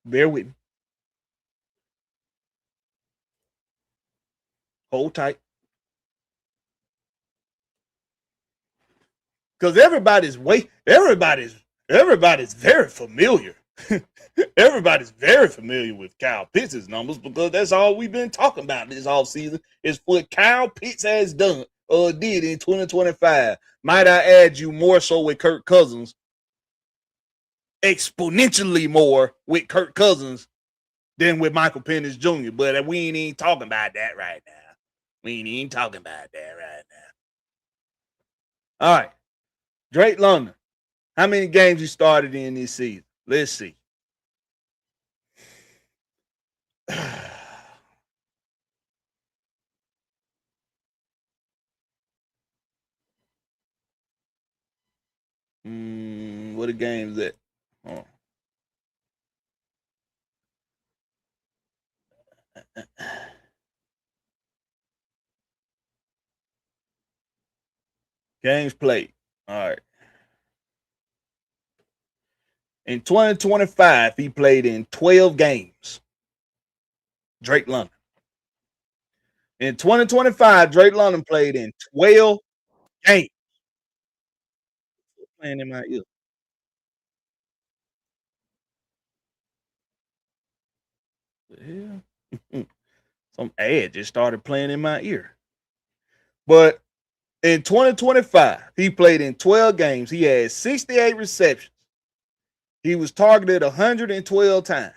bear with me. Hold tight. Because everybody's very familiar. Everybody's very familiar with Kyle Pitts' numbers because that's all we've been talking about this offseason is what Kyle Pitts has done or did in 2025. Might I add you more so with Kirk Cousins, exponentially more with Kirk Cousins than with Michael Penix Jr. But we ain't even talking about that right now. All right. Drake London, how many games he started in this season? Let's see. What a game's that? Oh. Games played. All right. In 2025, he played in 12 games. Drake London. In 2025, Drake London played in 12 games. Playing in my ear. The hell? Some ad just started playing in my ear. But in 2025, he played in 12 games. He had 68 receptions. He was targeted 112 times.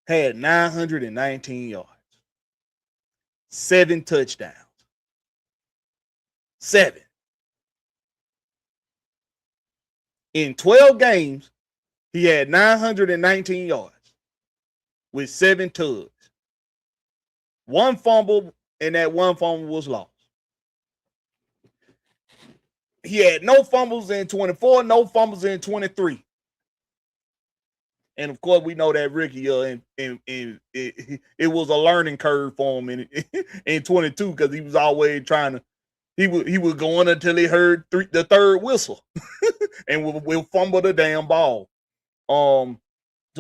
Had 919 yards. 7 touchdowns. 7. In 12 games, he had 919 yards with 7 tugs. 1 fumble, and that 1 fumble was lost. He had no fumbles in 24, no fumbles in 23. And of course, we know that rookie year, and it was a learning curve for him in 22 because he was always trying to. He was going until he heard the third whistle, and will fumble the damn ball. So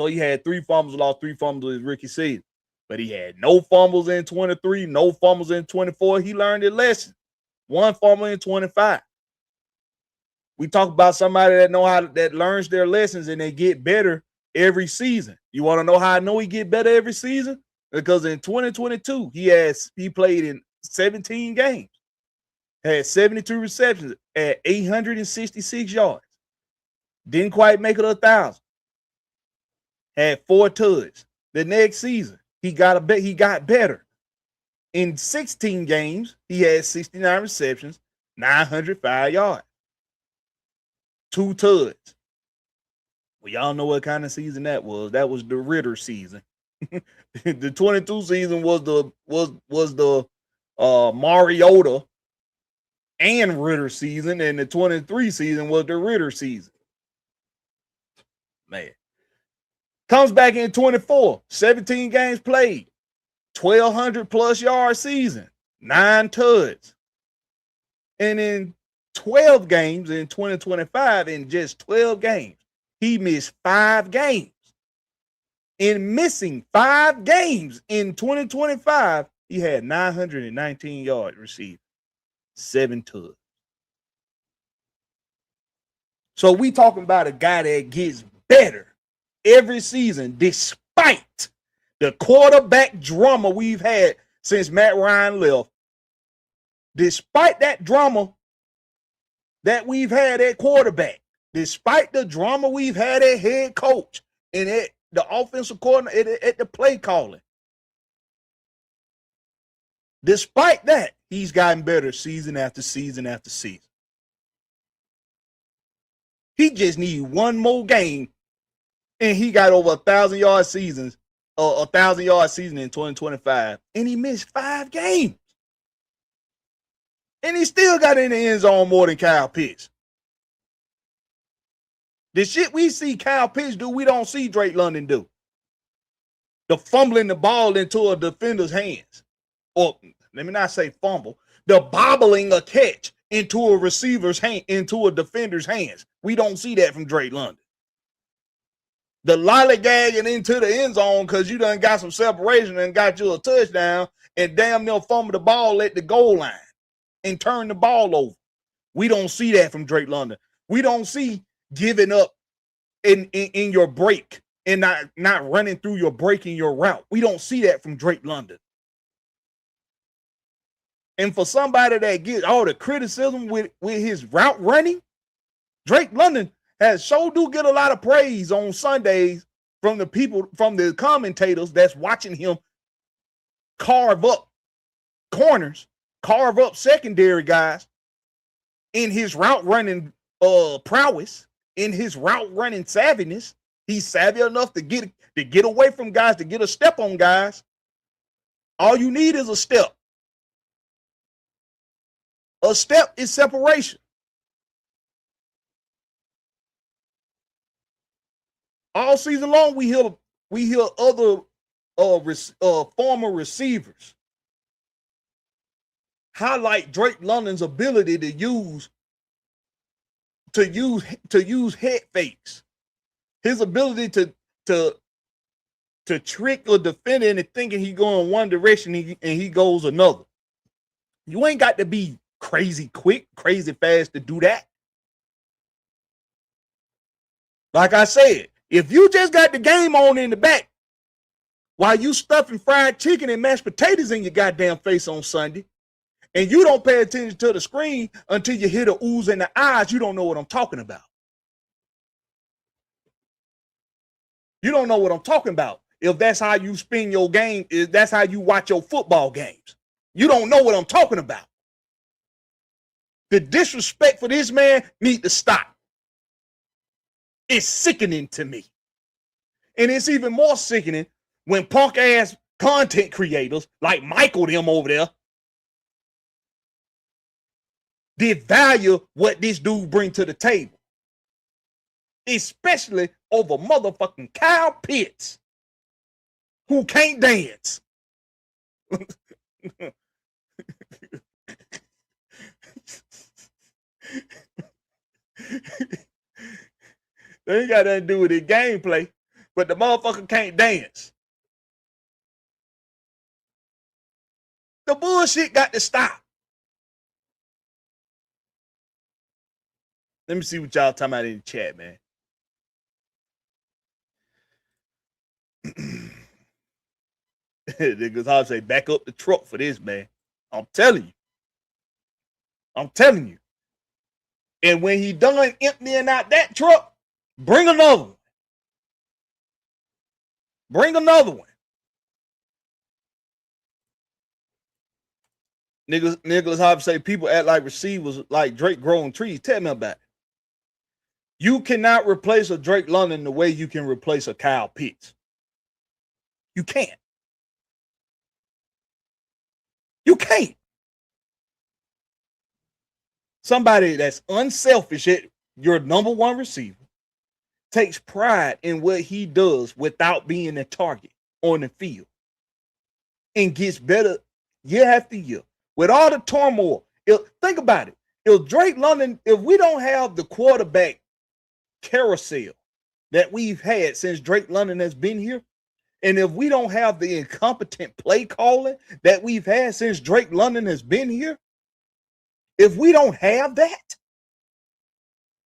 he had 3 fumbles, lost 3 fumbles his rookie season, but he had no fumbles in 23, no fumbles in 24. He learned his lesson. 1 fumble in 25. We talk about somebody that learns their lessons and they get better every season. You want to know how I know he get better every season? Because in 2022, he played in 17 games, had 72 receptions at 866 yards. Didn't quite make it 1,000. Had 4 tugs. The next season, he got better. In 16 games, he had 69 receptions, 905 yards. 2 tugs. Well, y'all know what kind of season that was. That was the Ritter season. The 22 season was the Mariota and Ritter season, and the 23 season was the Ritter season. Man. Comes back in 24, 17 games played, 1,200 plus yard season, 9 tugs. And in 12 games in 2025, in just 12 games, he missed 5 games. In missing 5 games in 2025, he had 919 yards received, 7 tugs. So we talking about a guy that gets better every season, despite the quarterback drama we've had since Matt Ryan left. Despite that drama that we've had at quarterback, despite the drama we've had at head coach and at the offensive coordinator, at the play calling, despite that, he's gotten better season after season after season. He just needs one more game, and he got over 1,000-yard seasons a 1,000-yard season in 2025, and he missed 5 games. And he still got in the end zone more than Kyle Pitts. The shit we see Kyle Pitts do, we don't see Drake London do. The fumbling the ball into a defender's hands. Or let me not say fumble. The bobbling a catch into a receiver's hand, into a defender's hands. We don't see that from Drake London. The lollygagging into the end zone because you done got some separation and got you a touchdown and damn near fumble the ball at the goal line and turn the ball over. We don't see that from Drake London. We don't see giving up in your break and not running through your break in your route. We don't see that from Drake London. And for somebody that gets all the criticism with his route running, Drake London has do get a lot of praise on Sundays from the people, from the commentators that's watching him carve up corners, carve up secondary guys in his route running prowess, in his route running savviness. He's savvy enough to get away from guys, to get a step on guys. All you need is a step. A step is separation. All season long, we hear other former receivers highlight Drake London's ability to use head fakes, his ability to trick a defender into thinking he going one direction and he goes another. You ain't got to be crazy quick, crazy fast to do that. Like I said, if you just got the game on in the back while you stuffing fried chicken and mashed potatoes in your goddamn face on Sunday, and you don't pay attention to the screen until you hear the oohs in the eyes, you don't know what I'm talking about. You don't know what I'm talking about. If that's how you spend your game, if that's how you watch your football games, you don't know what I'm talking about. The disrespect for this man need to stop. It's sickening to me. And it's even more sickening when punk ass content creators like Michael them over there devalue what this dude bring to the table. Especially over motherfucking Kyle Pitts, who can't dance. They ain't got nothing to do with his gameplay, but the motherfucker can't dance. The bullshit got to stop. Let me see what y'all talking about in the chat, man. Niggas always say, back up the truck for this, man. I'm telling you. I'm telling you. And when he done emptying out that truck, bring another one. Bring another one. Nicholas Hobbs say people act like receivers like Drake growing trees. Tell me about it. You cannot replace a Drake London the way you can replace a Kyle Pitts. You can't. You can't. Somebody that's unselfish at your number one receiver takes pride in what he does without being a target on the field and gets better year after year. With all the turmoil, think about it. If Drake London, if we don't have the quarterback carousel that we've had since Drake London has been here, and if we don't have the incompetent play calling that we've had since Drake London has been here, if we don't have that,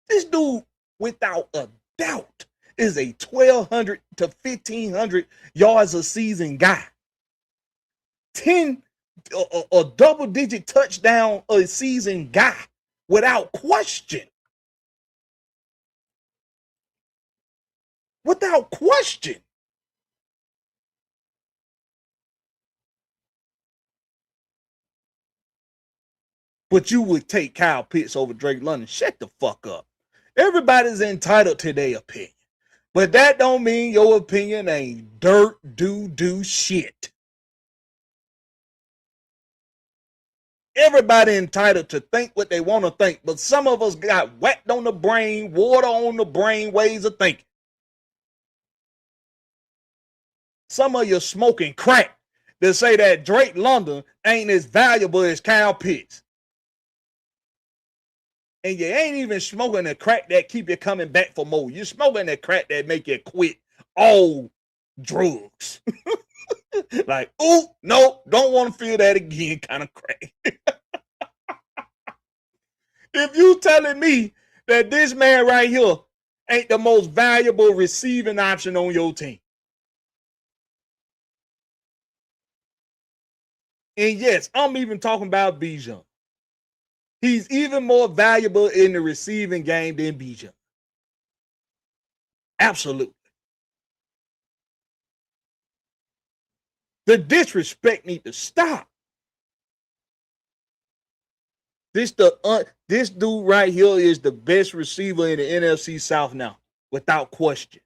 this dude, without a doubt, is a 1,200 to 1,500 yards a season guy. A double-digit touchdown a season guy, without question. Without question. But you would take Kyle Pitts over Drake London. Shut the fuck up. Everybody's entitled to their opinion. But that don't mean your opinion ain't dirt doo shit. Everybody entitled to think what they want to think, but some of us got whacked on the brain, water on the brain ways of thinking. Some of you smoking crack that say that Drake London ain't as valuable as Kyle Pitts. And you ain't even smoking the crack that keep you coming back for more. You're smoking the crack that make you quit all drugs. Like, ooh, no, don't want to feel that again kind of crack. If you telling me that this man right here ain't the most valuable receiving option on your team. And yes, I'm even talking about Bijan. He's even more valuable in the receiving game than Bijan. Absolutely. The disrespect need to stop. This dude right here is the best receiver in the NFC South now, without question.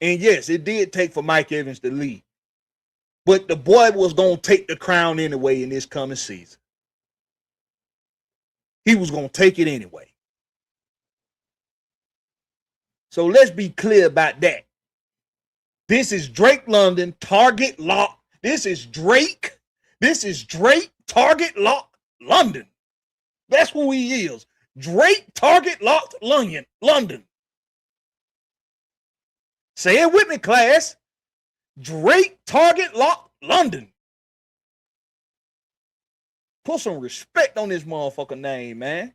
And yes, it did take for Mike Evans to lead. But the boy was going to take the crown anyway in this coming season. He was going to take it anyway. So let's be clear about that. This is Drake London, target lock. This is Drake. This is Drake, target lock, London. That's who he is. Drake, target locked, London. Say it with me, class. Drake, target locked, London. Put some respect on this motherfucker name, man.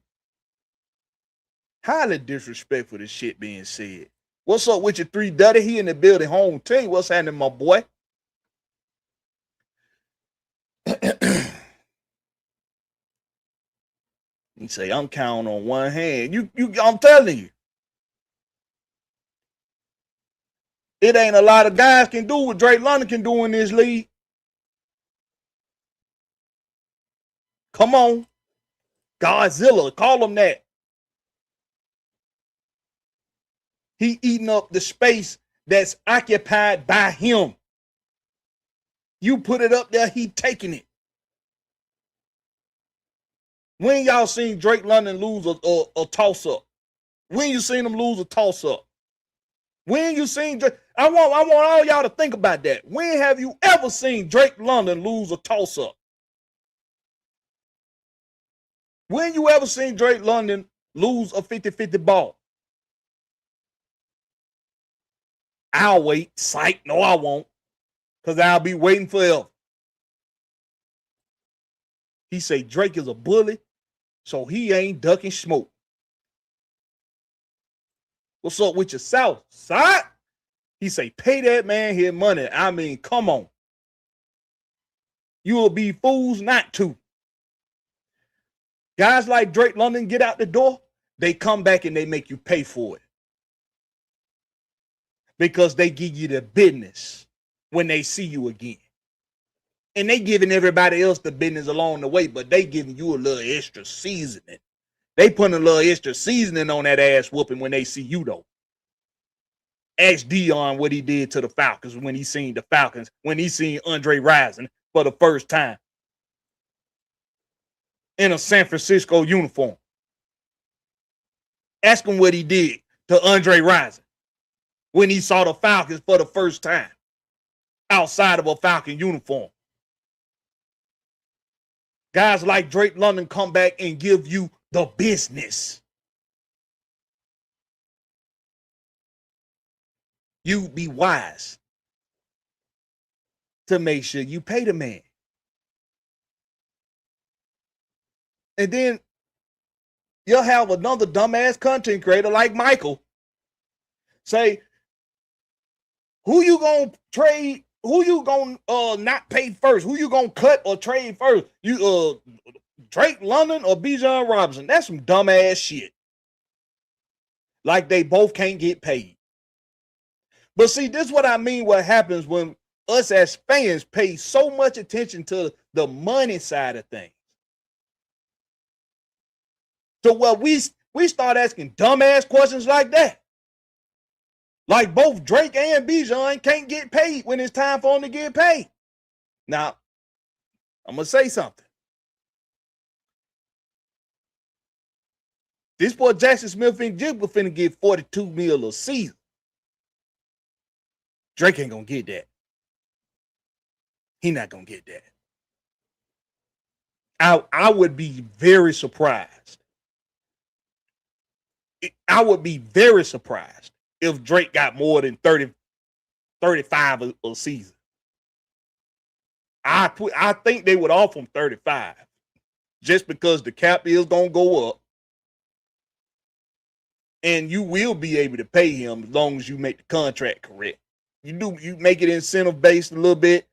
Highly disrespectful this shit being said. What's up with your 3 Duddy? He in the building, home team. What's happening, my boy? You say, I'm counting on one hand. I'm telling you. It ain't a lot of guys can do what Drake London can do in this league. Come on. Godzilla, call him that. He eating up the space that's occupied by him. You put it up there, he taking it. When y'all seen Drake London lose a toss-up? When you seen him lose a toss-up? When you seen Drake? I want all y'all to think about that. When have you ever seen Drake London lose a toss-up? When you ever seen Drake London lose a 50-50 ball? I'll wait. Psych. No, I won't. Because I'll be waiting forever. He say Drake is a bully, so he ain't ducking smoke. What's up with your South side? He say, pay that man his money. I mean, come on. You will be fools not to. Guys like Drake London get out the door, they come back and they make you pay for it. Because they give you the business when they see you again. And they giving everybody else the business along the way, but they giving you a little extra seasoning. They putting a little extra seasoning on that ass whooping when they see you, though. Ask Dion what he did to the Falcons when he seen the Falcons, when he seen Andre Rison for the first time in a San Francisco uniform. Ask him what he did to Andre Rison when he saw the Falcons for the first time outside of a Falcon uniform. Guys like Drake London come back and give you the business. You be wise to make sure you pay the man. And then you'll have another dumbass content creator like Michael say, who you gonna trade? Who you gonna not pay first? Who you gonna cut or trade first? You Drake London or Bijan Robinson? That's some dumbass shit. Like they both can't get paid. But see, this is what I mean. What happens when us as fans pay so much attention to the money side of things. So we start asking dumbass questions like that. Like both Drake and Bijan can't get paid when it's time for them to get paid. Now, I'm going to say something. This boy Jackson Smith and Jigba finna get $42 million a season. Drake ain't going to get that. He not going to get that. I would be very surprised. I would be very surprised if Drake got more than 30, 35 a season. I think they would offer him 35 just because the cap is going to go up. And you will be able to pay him as long as you make the contract correct. You make it incentive based a little bit.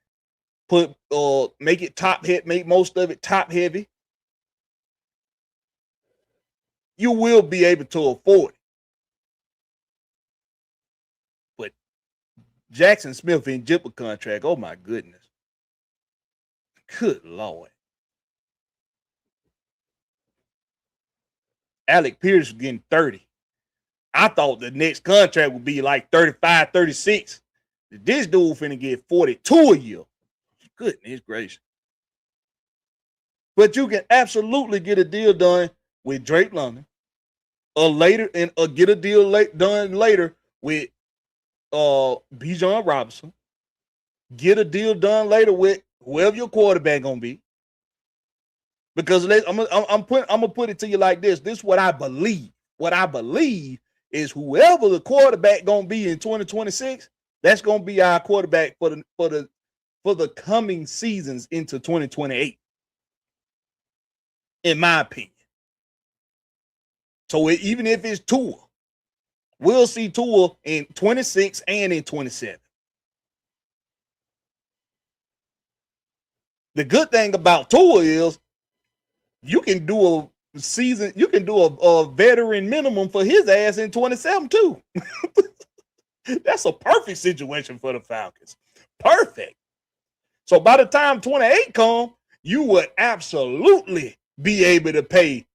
Make it top hit, make most of it top heavy. You will be able to afford it. But Jackson Smith and Jipper contract, oh my goodness. Good Lord. Alec Pierce getting 30. I thought the next contract would be like 35, 36. This dude finna get 42 a year. Goodness gracious. But you can absolutely get a deal done with Drake London, or get a deal done later with Bijan Robinson. Get a deal done later with whoever your quarterback gonna be. Because I'm gonna put it to you like this. This is what I believe. What I believe is whoever the quarterback gonna be in 2026, that's gonna be our quarterback for the coming seasons into 2028. In my opinion. So even if it's Tua, we'll see Tua in 26 and in 27. The good thing about Tua is you can do a season, you can do a veteran minimum for his ass in 27 too. That's a perfect situation for the Falcons. Perfect. So by the time 28 comes, you would absolutely be able to pay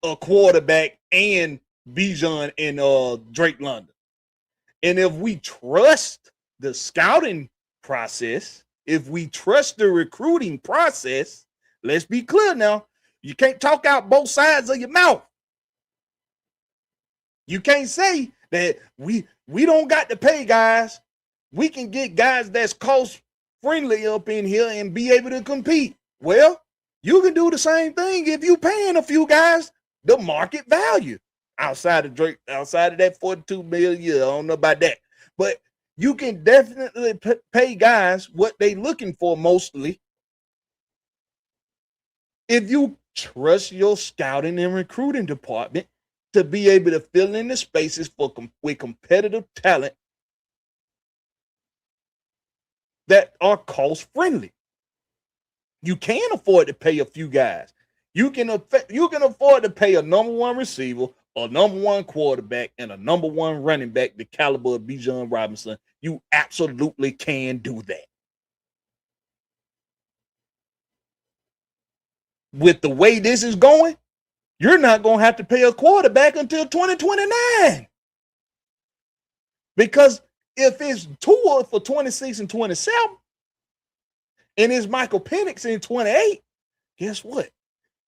a quarterback and Bijan and Drake London. And if we trust the scouting process, if we trust the recruiting process, let's be clear now, you can't talk out both sides of your mouth. You can't say that we don't got to pay guys. We can get guys that's cost friendly up in here and be able to compete. Well, you can do the same thing if you paying a few guys the market value outside of Drake, outside of that 42 million. Yeah, I don't know about that, but you can definitely pay guys what they looking for mostly. If you trust your scouting and recruiting department to be able to fill in the spaces with competitive talent that are cost friendly. You can afford to pay a few guys. You can afford to pay a number one receiver, a number one quarterback, and a number one running back the caliber of Bijan Robinson. You absolutely can do that. With the way this is going, you're not going to have to pay a quarterback until 2029. Because if it's Tua for 26 and 27, and it's Michael Penix in 28, guess what?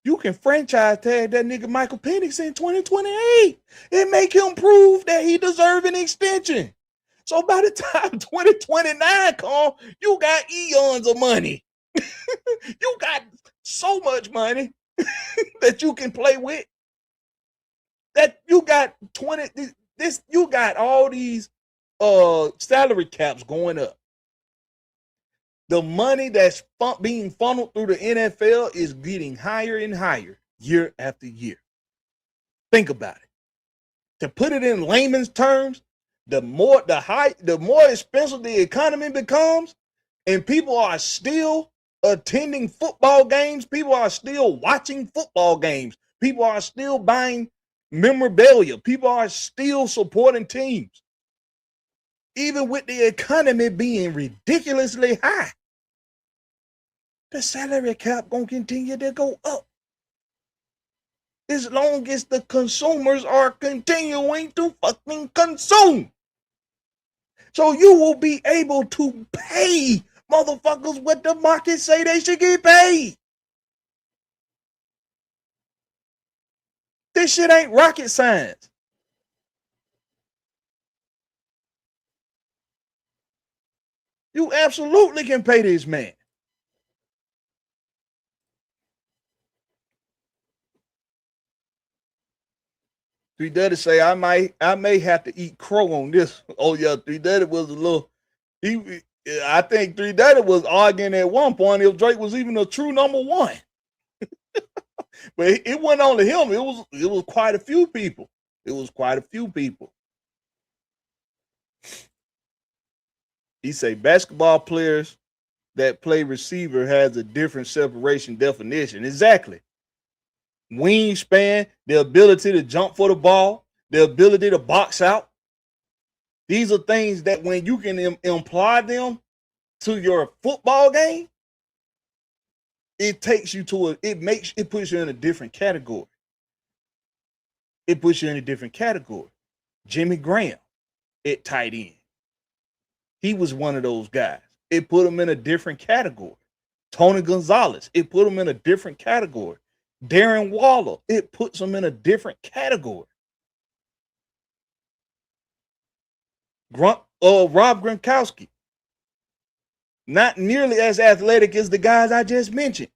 You can franchise tag that nigga Michael Penix in 2028 and make him prove that he deserves an extension. So by the time 2029 comes, you got eons of money. You got so much money that you can play with. That you got you got all these salary caps going up. The money that's being funneled through the NFL is getting higher and higher year after year. Think about it. To put it in layman's terms, the more expensive the economy becomes, and people are still attending football games, people are still watching football games, people are still buying memorabilia, people are still supporting teams. Even with the economy being ridiculously high, the salary cap gonna continue to go up. As long as the consumers are continuing to fucking consume. So you will be able to pay motherfuckers what the market say they should get paid. This shit ain't rocket science. You absolutely can pay this man. Three Daddy say I may have to eat crow on this. Oh yeah, Three Daddy was a little. I think Three Daddy was arguing at one point if Drake was even a true number one. But it wasn't only him. It was quite a few people. It was quite a few people. He say basketball players that play receiver has a different separation definition. Exactly. Wingspan, the ability to jump for the ball, the ability to box out. These are things that when you can imply them to your football game, it takes you to it puts you in a different category. It puts you in a different category. Jimmy Graham at tight end. He was one of those guys. It put him in a different category. Tony Gonzalez, it put him in a different category. Darren Waller, it puts him in a different category. Rob Gronkowski, not nearly as athletic as the guys I just mentioned,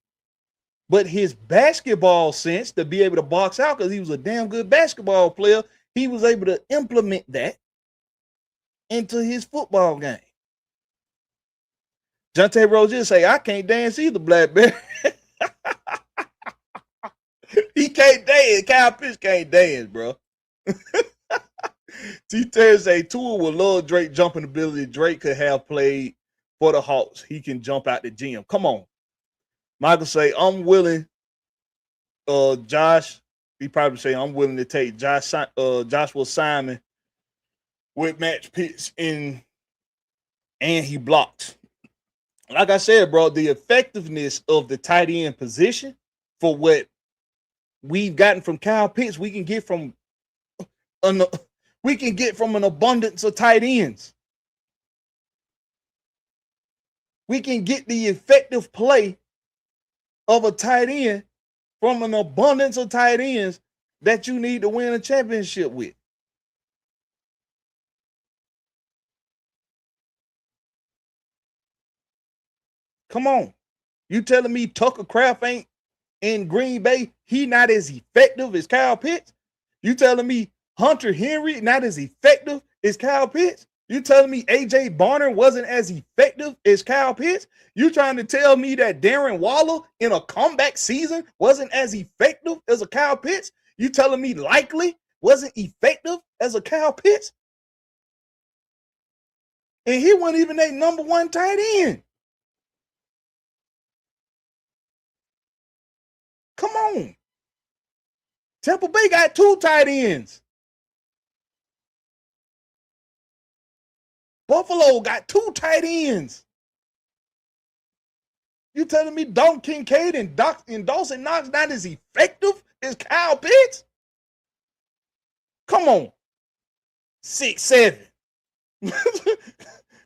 but his basketball sense to be able to box out because he was a damn good basketball player, he was able to implement that into his football game. Jonte Rozier say, I can't dance either, Blakberry. He can't dance. Kyle Pitts can't dance, bro. T-Terry say, Tua will love Drake jumping ability. Drake could have played for the Hawks. He can jump out the gym. Come on. Michael say, I'm willing. Josh, he probably say, I'm willing to take Joshua Simon with match Pitts and he blocks. Like I said, bro, the effectiveness of the tight end position for what we've gotten from Kyle Pitts, we can get from an abundance of tight ends. We can get the effective play of a tight end from an abundance of tight ends that you need to win a championship with. Come on. You telling me Tucker Kraft ain't in Green Bay? He not as effective as Kyle Pitts? You telling me Hunter Henry not as effective as Kyle Pitts? You telling me AJ Barner wasn't as effective as Kyle Pitts? You trying to tell me that Darren Waller in a comeback season wasn't as effective as a Kyle Pitts? You telling me Likely wasn't effective as a Kyle Pitts? And he wasn't even a number one tight end. Come on. Tampa Bay got two tight ends. Buffalo got two tight ends. You telling me Dalton Kincaid and Dawson Knox not as effective as Kyle Pitts? Come on. 6'7".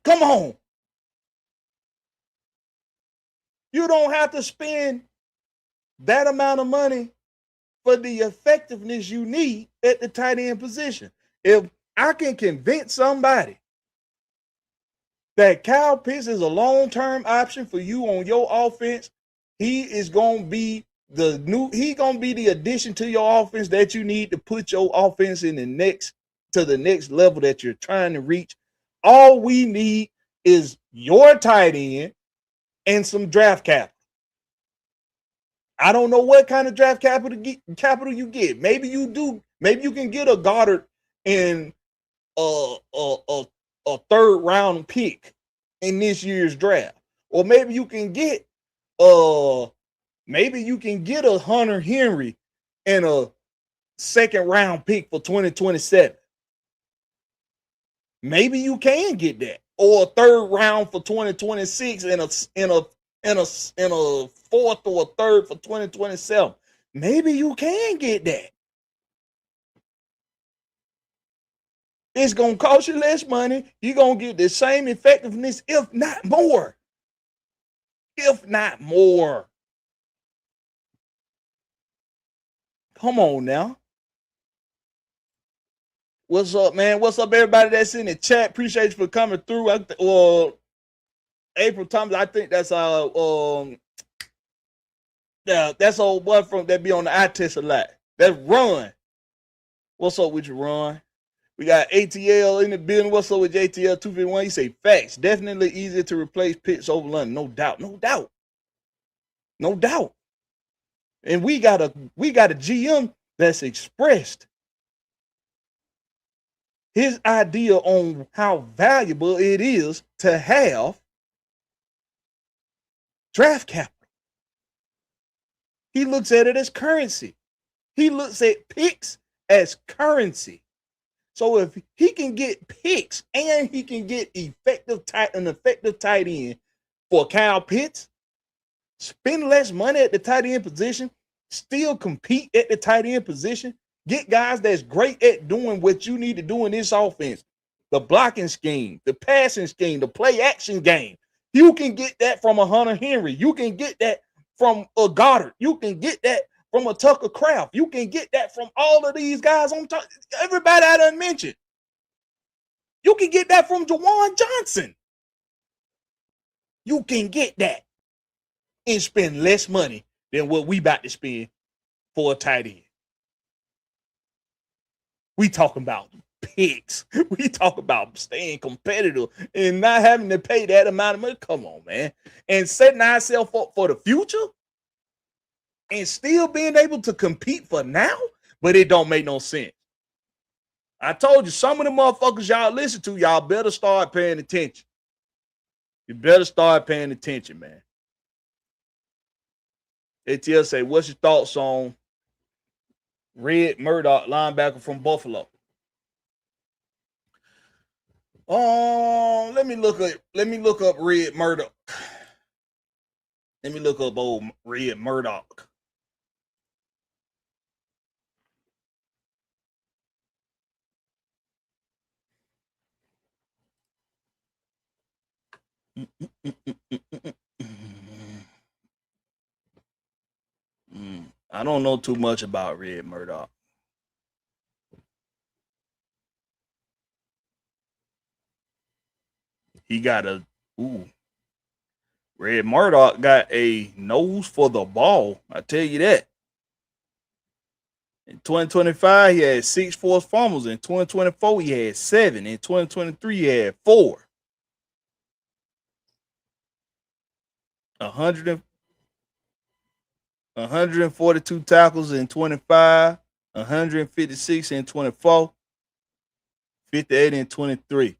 Come on. You don't have to spend that amount of money for the effectiveness you need at the tight end position. If I can convince somebody that Kyle Pitts is a long-term option for you on your offense, he is going to be the addition to your offense that you need to put your offense in the next level that you're trying to reach. All we need is your tight end and some draft capital. I don't know what kind of draft capital you get. Maybe you do. Maybe you can get a Goddard in a third round pick in this year's draft, or maybe you can get a Hunter Henry and a second round pick for 2027. Maybe you can get that, or a third round for 2026 and a fourth or a third for 2027. Maybe you can get that. It's going to cost you less money. You're going to get the same effectiveness, if not more. If not more. Come on now. What's up, man? What's up, everybody that's in the chat? Appreciate you for coming through. April Thomas, I think that's that's old boy from that be on the eye test a lot. That's Ron. What's up with you, Ron? We got ATL in the building. What's up with ATL 251? He say facts. Definitely easier to replace Pitts over London. No doubt. No doubt. No doubt. And we got a GM that's expressed his idea on how valuable it is to have draft capital. He looks at it as currency. He looks at picks as currency. So if he can get picks and he can get an effective tight end for Kyle Pitts, spend less money at the tight end position, still compete at the tight end position, get guys that's great at doing what you need to do in this offense, the blocking scheme, the passing scheme, the play action game. You can get that from a Hunter Henry. You can get that from a Goddard. You can get that from a Tucker Kraft. You can get that from all of these guys on top. Everybody I done mentioned. You can get that from Jawan Johnson. You can get that and spend less money than what we about to spend for a tight end. We talking about picks. We talk about staying competitive and not having to pay that amount of money. Come on, man. And setting ourselves up for the future and still being able to compete for now, but it don't make no sense. I told you, some of the motherfuckers y'all listen to, y'all better start paying attention. You better start paying attention, man. ATL say, what's your thoughts on Red Murdoch, linebacker from Buffalo? Let me look up Red Murdoch. Let me look up old Red Murdoch. I don't know too much about Red Murdoch. He got Red Murdoch got a nose for the ball. I tell you that. In 2025, he had 6 forced fumbles. In 2024, he had 7. In 2023, he had 4. 142 tackles in 25, 156 in 24, 58 in 23.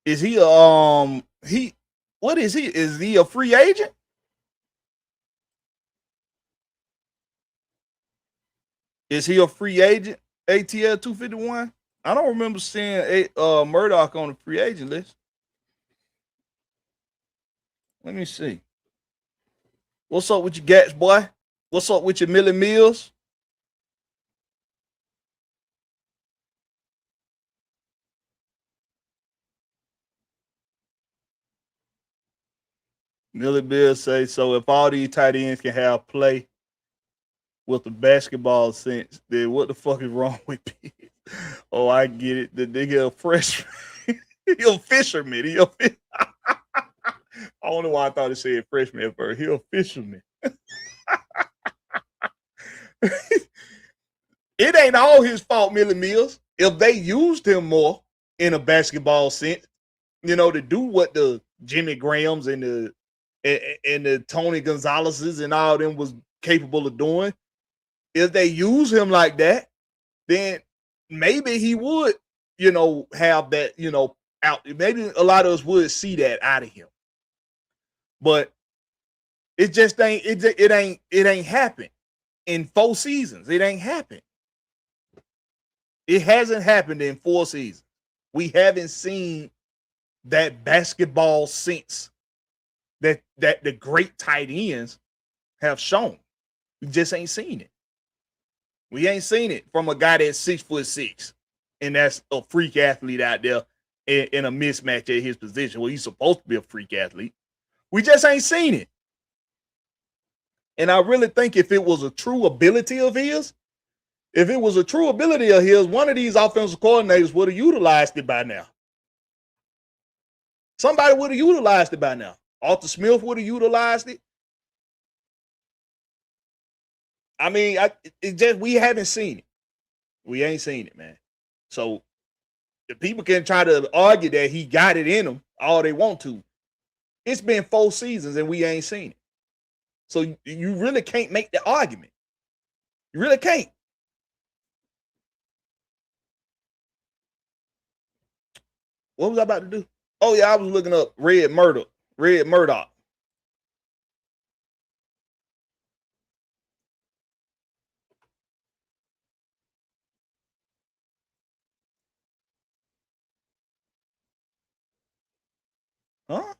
Is he what is he? Is he a free agent? Is he a free agent? ATL 251? I don't remember seeing Murdoch on the free agent list. Let me see. What's up with your Gats, boy? What's up with your Millie Mills? Millie Mills say, so if all these tight ends can have play with the basketball sense, then what the fuck is wrong with me? Oh, I get it. The nigga a freshman. He a fisherman. I don't know why I thought it said freshman at first. He a fisherman. It ain't all his fault, Millie Mills. If they used him more in a basketball sense, to do what the Jimmy Grahams and the Tony Gonzalez's and all them was capable of doing, if they use him like that, then maybe he would, have that, out. Maybe a lot of us would see that out of him. But it just ain't, it ain't happened in 4 seasons. It ain't happened. It hasn't happened in 4 seasons. We haven't seen that basketball sense that the great tight ends have shown. We just ain't seen it. We ain't seen it from a guy that's 6'6", and that's a freak athlete out there in a mismatch at his position. Well, he's supposed to be a freak athlete. We just ain't seen it. And I really think if it was a true ability of his, one of these offensive coordinators would have utilized it by now. Somebody would have utilized it by now. Arthur Smith would have utilized it. I mean, we haven't seen it. We ain't seen it, man. So the people can try to argue that he got it in him all they want to. It's been 4 seasons and we ain't seen it. So you really can't make the argument. You really can't. What was I about to do? Oh, yeah, I was looking up Red Murdoch. Huh?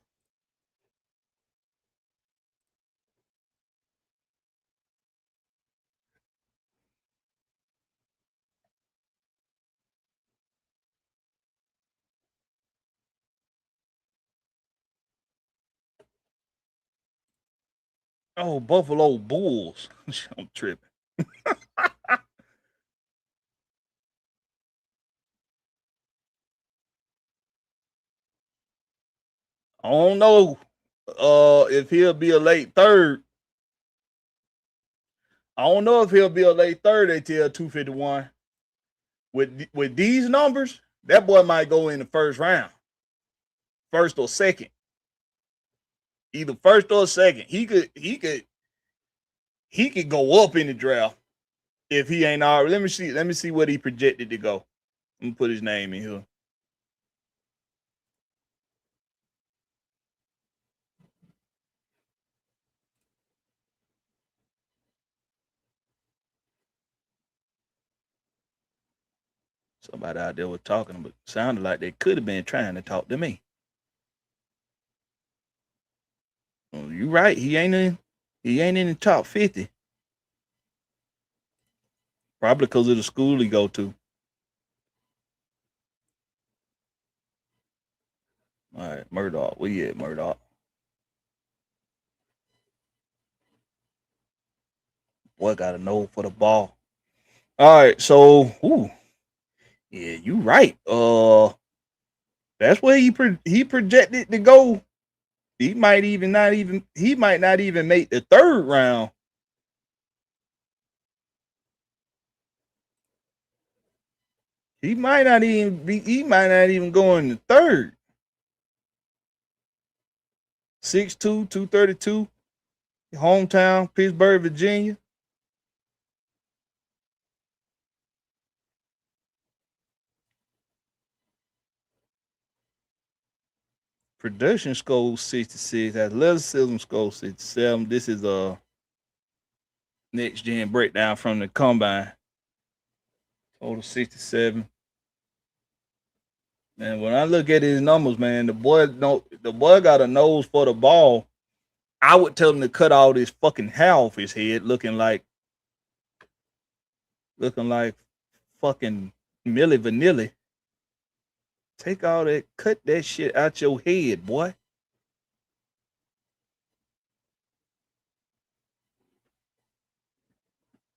Oh, Buffalo Bulls. I'm tripping. I don't know if he'll be a late third. I don't know if he'll be a late third until 251. With these numbers, that boy might go in the first round. First or second. Either first or second. He could go up in the draft if he ain't already. Let me see what he projected to go. Let me put his name in here. Somebody out there was talking, but sounded like they could have been trying to talk to me. Well, you right. He ain't in the top 50. Probably because of the school he go to. All right, Murdoch. Where you at, Murdoch? Boy got a nose for the ball. All right, so yeah, you right. That's where he projected to go. He might not even make the third round. He might not even go in the third. 6'2", 232, hometown, Pittsburgh, Virginia. Production score 66. Athleticism score 67. This is a next gen breakdown from the combine. Total 67. And when I look at his numbers, man, the boy got a nose for the ball. I would tell him to cut all this fucking hair off his head, looking like fucking Milli Vanilli. Take all that, cut that shit out your head, boy.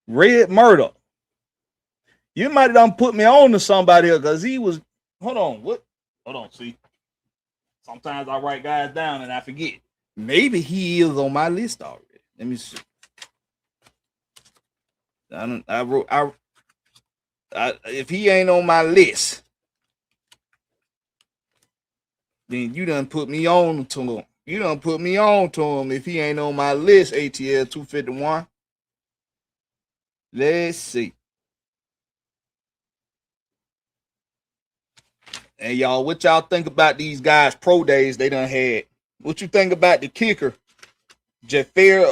Red Murdoch. You might have done put me on to somebody else because he was. Hold on, what? Hold on, see. Sometimes I write guys down and I forget. Maybe he is on my list already. Let me see. If he ain't on my list, then you done put me on to him. You done put me on to him if he ain't on my list, ATL 251. Let's see. And y'all, what y'all think about these guys' pro days they done had? What you think about the kicker? Jafir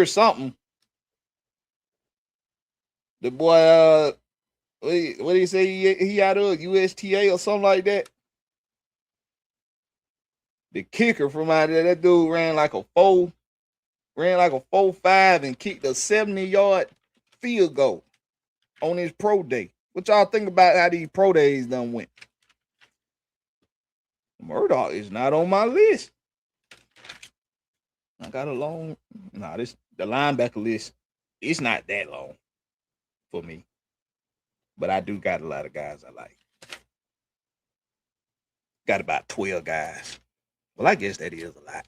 something. The boy, what do you say he out of USTA or something like that? The kicker from out there, that dude ran like a 4.5 and kicked a 70-yard field goal on his pro day. What y'all think about how these pro days done went? Murdoch is not on my list. I got a long. The linebacker list. It's not that long for me, but I do got a lot of guys I like. Got about 12 guys. Well, I guess that is a lot,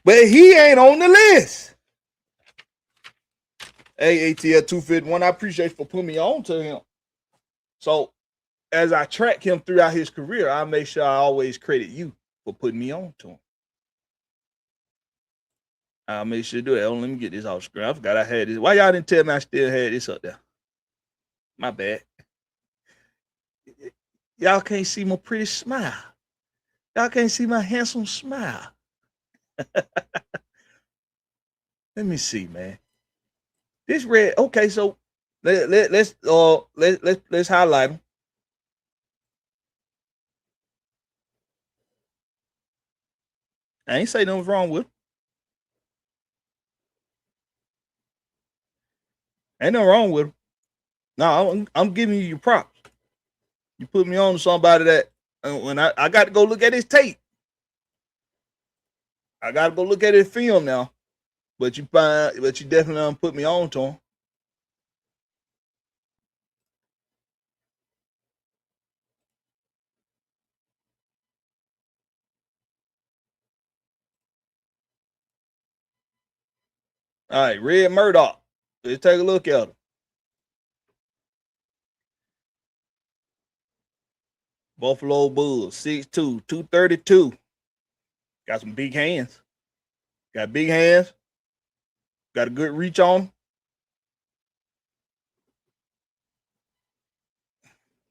but he ain't on the list. Hey, ATL 251, I appreciate you for putting me on to him. So, as I track him throughout his career, I make sure I always credit you for putting me on to him. I'll make sure to do that. Oh, let me get this off screen. I forgot I had this. Why y'all didn't tell me I still had this up there? My bad. Y'all can't see my pretty smile. Y'all can't see my handsome smile. Let me see, man. This red. Okay, so let's highlight them. I ain't say nothing wrong with them. Ain't nothing wrong with them. No, I'm giving you your props. You put me on to somebody that when I got to go look at his tape. I got to go look at his film now. But you definitely don't put me on to him. All right, Red Murdoch. Let's take a look at him. Buffalo Bulls, 6'2", 232. Got some big hands. Got big hands. Got a good reach on him.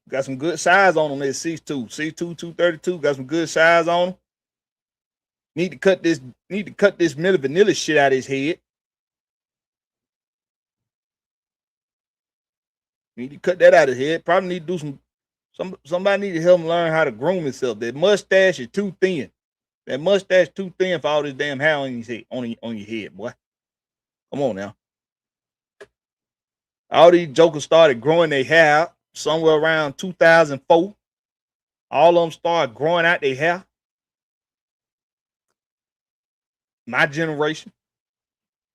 Got some good size on him at 6'2", 232. Got some good size on him. Need to cut this Milli Vanilli shit out of his head. Need to cut that out of his head. Probably need to do somebody need to help him learn how to groom himself. That mustache is too thin. That mustache too thin for all this damn hair on his head, on your head, boy. Come on now. All these jokers started growing their hair out somewhere around 2004. All of them started growing out their hair. My generation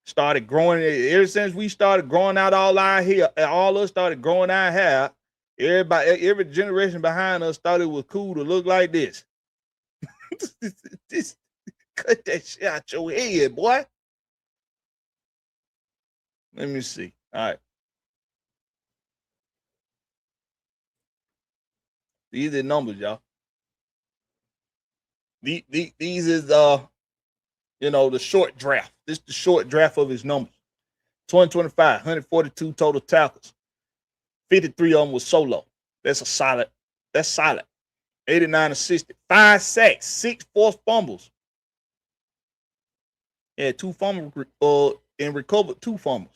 started growing. Ever since we started growing out all our hair, all of us started growing our hair. Every generation behind us thought it was cool to look like this. Cut that shit out your head, boy. Let me see. All right. These are the numbers, y'all. These is the short draft. This is the short draft of his numbers. 2025, 142 total tackles. 53 of them was solo. That's solid. 89 assisted. 5 sacks, 6 forced fumbles. Had 2 fumbles and recovered 2 fumbles.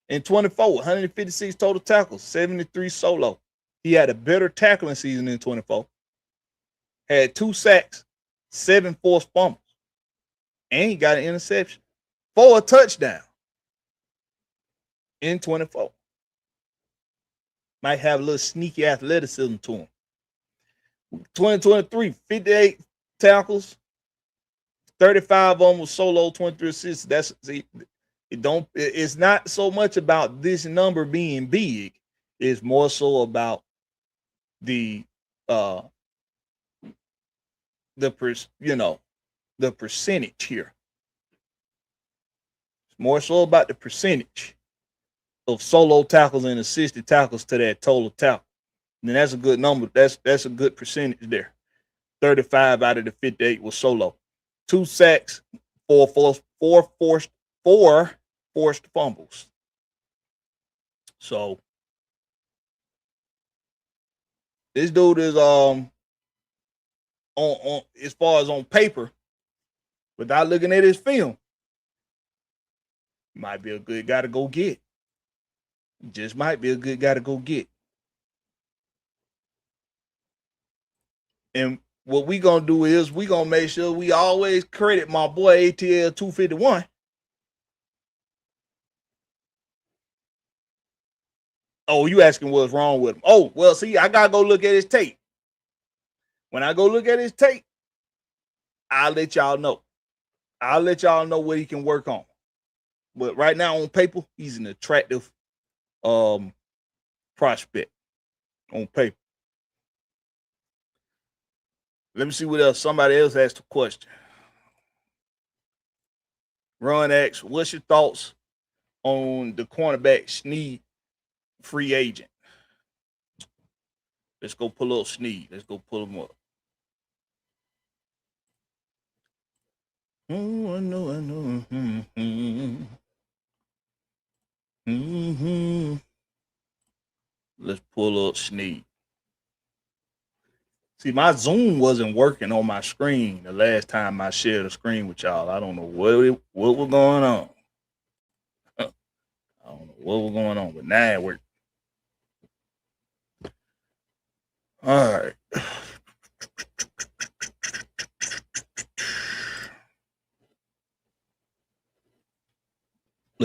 In 24, 156 total tackles, 73 solo. He had a better tackling season in 24. Had 2 sacks, 7 forced fumbles. And he got an interception. 4 touchdowns in 24. Might have a little sneaky athleticism to him. 2023, 58 tackles, 35 of them was solo, 23 assists. It's not so much about this number being big. It's more so about the percentage here. It's more so about the percentage of solo tackles and assisted tackles to that total tackle. And that's a good number. That's a good percentage there. 35 out of the 58 was solo. 2 sacks, 4 forced fumbles. So this dude is on as far as on paper, without looking at his film, might be a good guy to go get. Just might be a good guy to go get. And what we gonna do is we gonna make sure we always credit my boy ATL 251 Oh, you asking what's wrong with him? Oh, well, see, I gotta go look at his tape. When I go look at his tape, I'll let y'all know. I'll let y'all know what he can work on. But right now on paper, he's an attractive prospect on paper. Let me see what else. Somebody else asked a question. Ron asks, what's your thoughts on the cornerback Snead free agent? Let's go pull up Snead. Let's go pull him up. Oh, I know. Let's pull up Snead. See, my Zoom wasn't working on my screen the last time I shared a screen with y'all. I don't know what was going on. I don't know what was going on, but now it worked. All right.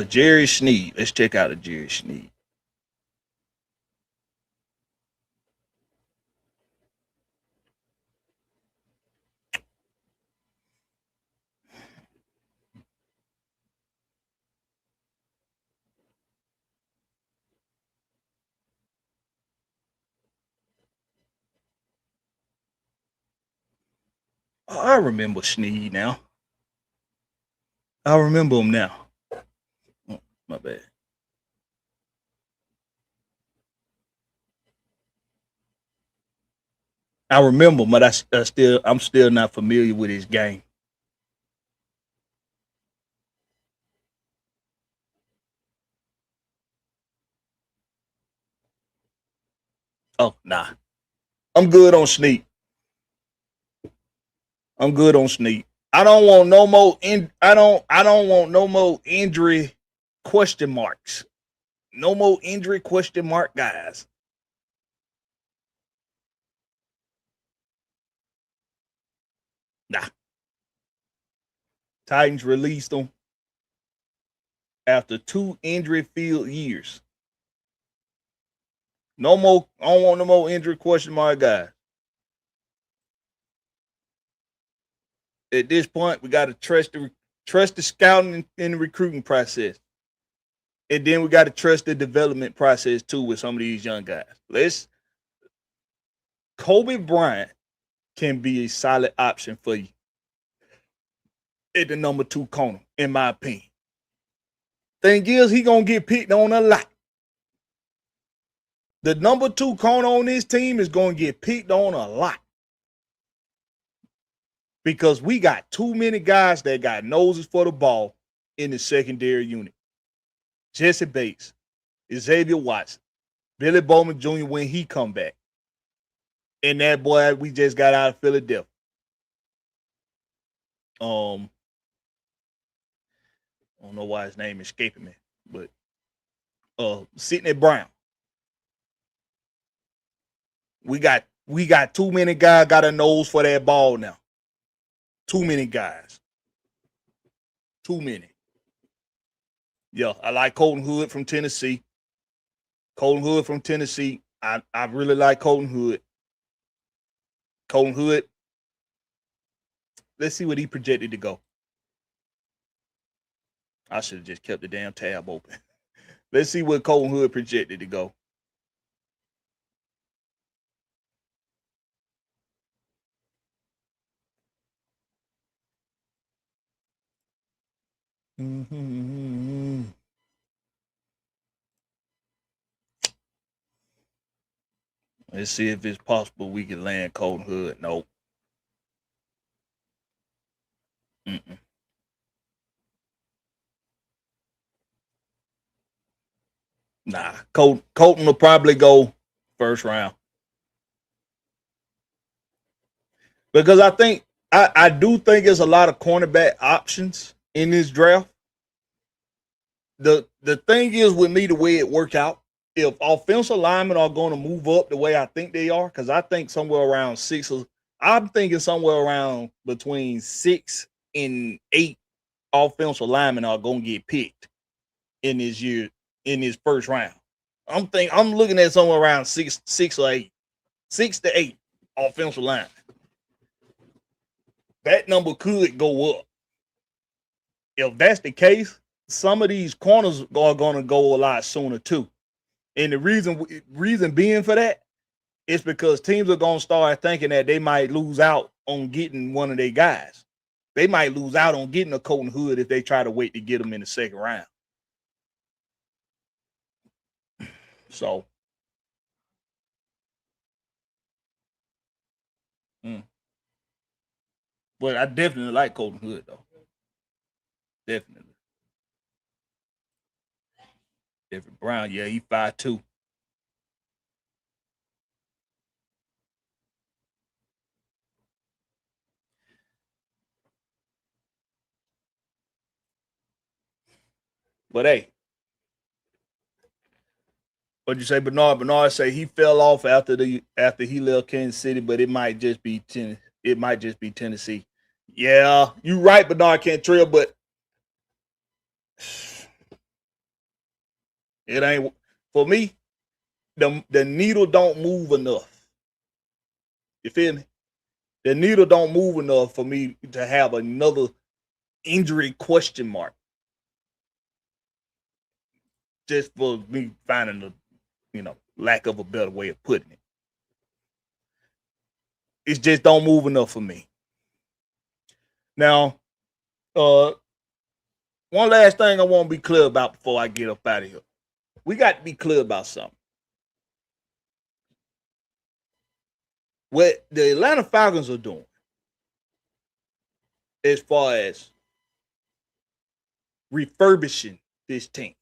Jerry Snead. Let's check out Jerry Snead. Oh, I remember Snead now. I remember him now. Oh, my bad. I remember, but I'm still not familiar with his game. Oh, nah. I'm good on Snead. I'm good on Snead. I don't want no more I don't want no more injury question marks. No more injury question mark guys. Nah. Titans released him after 2 injury-filled years. No more. I don't want no more injury question mark guys. At this point, we got to trust the scouting and the recruiting process, and then we got to trust the development process too with some of these young guys. Kobe Bryant can be a solid option for you at the number 2 corner, in my opinion. Thing is, he gonna get picked on a lot. The number 2 corner on this team is gonna get picked on a lot. Because we got too many guys that got noses for the ball in the secondary unit. Jesse Bates, Xavier Watson, Billy Bowman Jr. when he come back. And that boy we just got out of Philadelphia. I don't know why his name is escaping me, but Sidney Brown. We got too many guys got a nose for that ball now. Too many guys. Too many. Yeah, I like Colton Hood from Tennessee. I really like Colton Hood. Let's see what he projected to go. I should have just kept the damn tab open. Let's see what Colton Hood projected to go. Let's see if it's possible we can land Colton Hood. Nope. Nah, Colton will probably go first round. Because I do think there's a lot of cornerback options in this draft. The thing is with me, the way it worked out, if offensive linemen are going to move up the way I think they are, because I think somewhere around I'm thinking somewhere around between 6 and 8 offensive linemen are going to get picked in this year, in this first round. I'm looking at somewhere around 6 to 8 offensive line. That number could go up. If that's the case, some of these corners are going to go a lot sooner too. And the reason being for that is because teams are going to start thinking that they might lose out on getting one of their guys. They might lose out on getting a Colton Hood if they try to wait to get them in the second round. So, but I definitely like Colton Hood though. Definitely. Different Brown, yeah, he 5'2". But hey, what'd you say, Bernard? Bernard say he fell off after he left Kansas City, but it might just be Tennessee. Yeah, you right, Bernard Cantrell, but it ain't for me. The needle don't move enough. You feel me? The needle don't move enough for me to have another injury question mark. Just for me finding the, lack of a better way of putting it. It just don't move enough for me. Now, one last thing I want to be clear about before I get up out of here. We got to be clear about something. What the Atlanta Falcons are doing as far as refurbishing this team.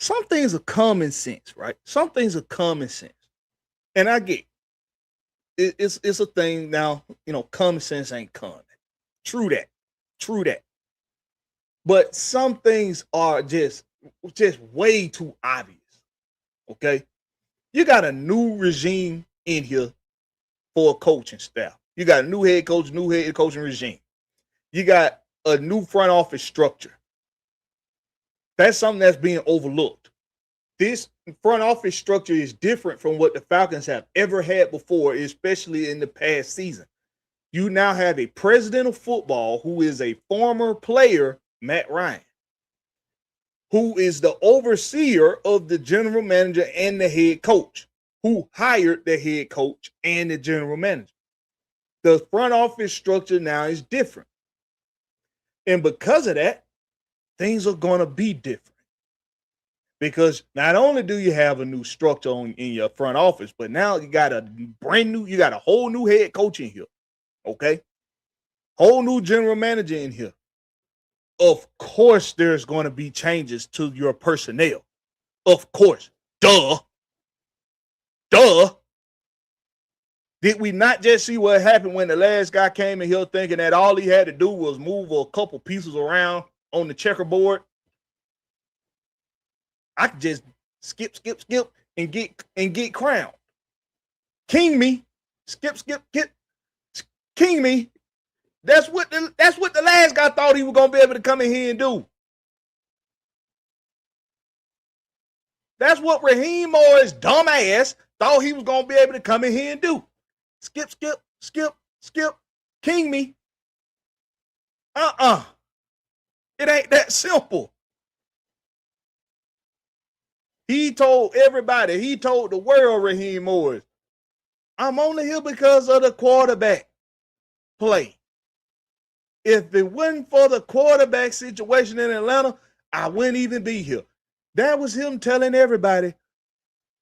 Some things are common sense, right? Some things are common sense. And I get it's a thing now, common sense ain't common. True that. But some things are just way too obvious. Okay? You got a new regime in here for a coaching staff. You got a new head coaching regime. You got a new front office structure. That's something that's being overlooked. This front office structure is different from what the Falcons have ever had before, especially in the past season. You now have a president of football who is a former player, Matt Ryan, who is the overseer of the general manager and the head coach, who hired the head coach and the general manager. The front office structure now is different. And because of that, things are going to be different. Because not only do you have a new structure in your front office, but now you got a whole new head coach in here. Okay? Whole new general manager in here. Of course, there's going to be changes to your personnel. Of course. Duh. Did we not just see what happened when the last guy came in here thinking that all he had to do was move a couple pieces around on the checkerboard? I could just skip, and get crowned. King me, skip, king me. That's what the last guy thought he was gonna be able to come in here and do. That's what Raheem Morris, dumbass, thought he was gonna be able to come in here and do. Skip, king me. It ain't that simple. He told everybody, he told the world, Raheem Morris, I'm only here because of the quarterback play. If it wasn't for the quarterback situation in Atlanta, I wouldn't even be here. That was him telling everybody,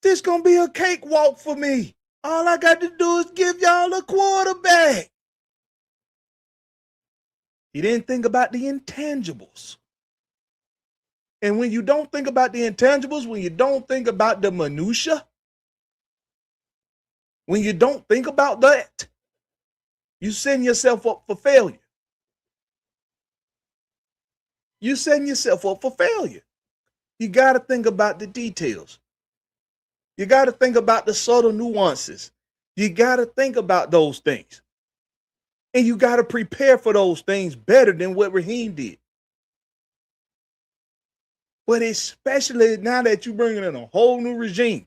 this gonna be a cakewalk for me. All I got to do is give y'all a quarterback. He didn't think about the intangibles. And when you don't think about the intangibles, when you don't think about the minutia, when you don't think about that, you setting yourself up for failure. You're setting yourself up for failure. You got to think about the details. You got to think about the subtle nuances. You got to think about those things. And you got to prepare for those things better than what Raheem did. But especially now that you're bringing in a whole new regime,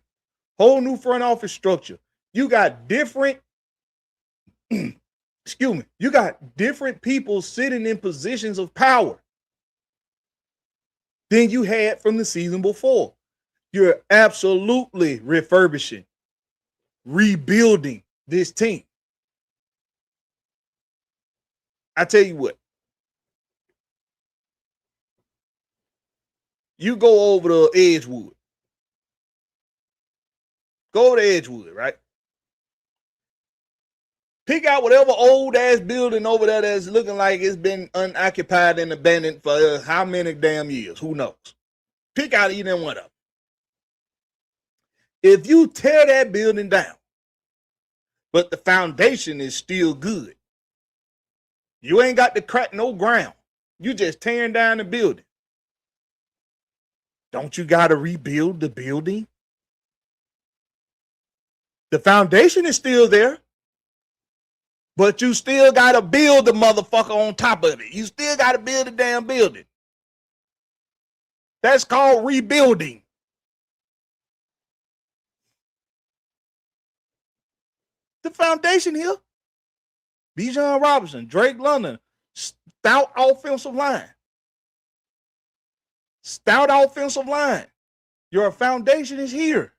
whole new front office structure, you got different, excuse me, you got different people sitting in positions of power than you had from the season before. You're absolutely refurbishing, rebuilding this team. I tell you what, you go over to Edgewood. Go to Edgewood, right? Pick out whatever old ass building over there that's looking like it's been unoccupied and abandoned for how many damn years? Who knows? Pick out either one of them. If you tear that building down, but the foundation is still good, you ain't got to crack no ground. You just tearing down the building. Don't you got to rebuild the building? The foundation is still there, but you still got to build the motherfucker on top of it. You still got to build the damn building. That's called rebuilding. The foundation here. Bijan Robinson, Drake London, stout offensive line. Stout offensive line. Your foundation is here.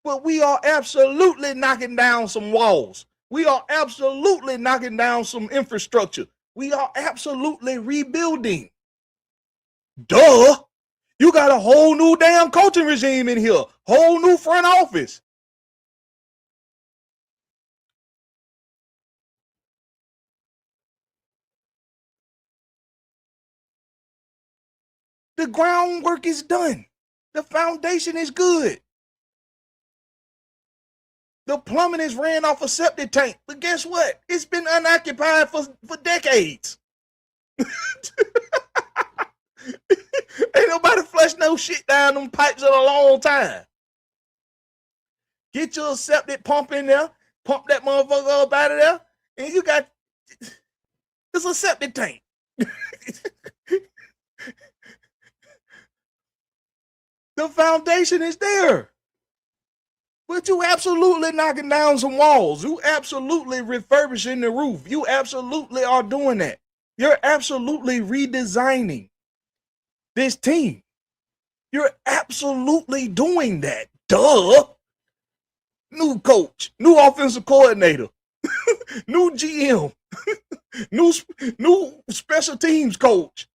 But we are absolutely knocking down some walls. We are absolutely knocking down some infrastructure. We are absolutely rebuilding. Duh. You got a whole new damn coaching regime in here. Whole new front office. The groundwork is done. The foundation is good. The plumbing is ran off a septic tank. But guess what? It's been unoccupied for decades. Ain't nobody flushed no shit down them pipes in a long time. Get your septic pump in there. Pump that motherfucker up out of there. And you got... It's a septic tank. The foundation is there. But you absolutely knocking down some walls. You absolutely refurbishing the roof. You absolutely are doing that. You're absolutely redesigning this team. You're absolutely doing that. Duh. New coach, new offensive coordinator, new GM, new special teams coach,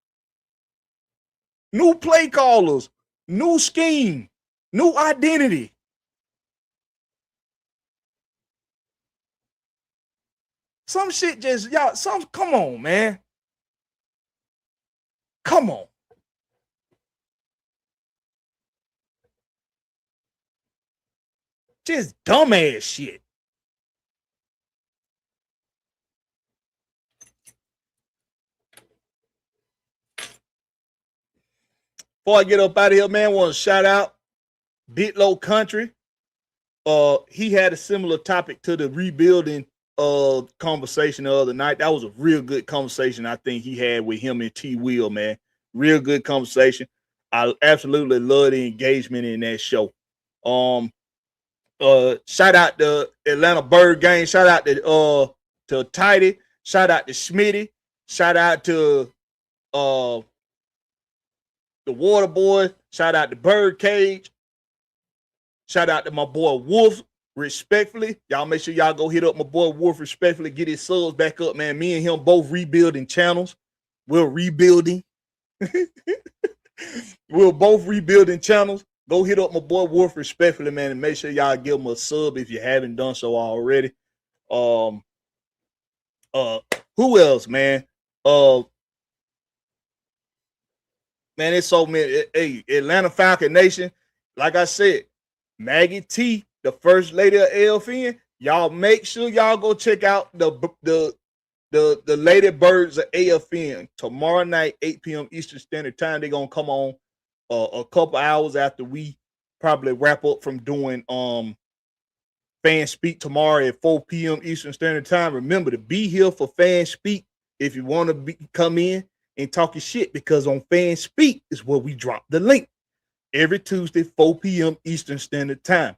new play callers, new scheme, new identity. Some shit just, y'all, come on, man. Come on. Just dumbass shit. Before I get up out of here, man, I want to shout out Bit Low Country. He had a similar topic to the rebuilding conversation the other night. That was a real good conversation I think he had with him and T Will, man. Real good conversation. I absolutely love the engagement in that show. Shout out the Atlanta Bird Gang. Shout out to Tidy. Shout out to Smitty. Shout out to the Water Boy. Shout out to Bird Cage. Shout out to my boy Wolf. Respectfully, y'all make sure y'all go hit up my boy Wolf respectfully. Get his subs back up, man. Me and him both rebuilding channels. We're rebuilding. We're both rebuilding channels. Go hit up my boy Wolf respectfully, man, and make sure y'all give him a sub if you haven't done so already. Who else, man? Man, it's so many. Hey, Atlanta Falcon Nation, like I said, Maggie T, the first lady of AFN. Y'all make sure y'all go check out the Lady Birds of AFN tomorrow night, 8 p.m. Eastern Standard Time. They're gonna come on a couple hours after we probably wrap up from doing Fan Speak tomorrow at 4 p.m. Eastern Standard Time. Remember to be here for Fan Speak if you want to come in. and talking shit, because on Fan Speak is where we drop the link every Tuesday, 4 p.m. Eastern Standard Time,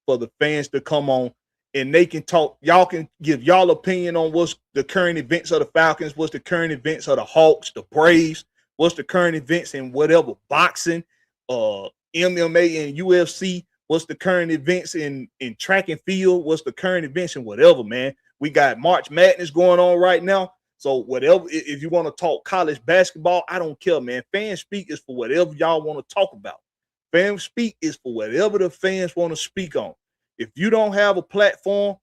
for the fans to come on and they can talk. Y'all can give y'all opinion on what's the current events of the Falcons, what's the current events of the Hawks, the Braves, what's the current events in whatever boxing, MMA and UFC, what's the current events in track and field, what's the current events in whatever, man. We got March Madness going on right now. So whatever, if you want to talk college basketball, I don't care, man. Fan Speak is for whatever y'all want to talk about. Fan Speak is for whatever the fans want to speak on. If you don't have a platform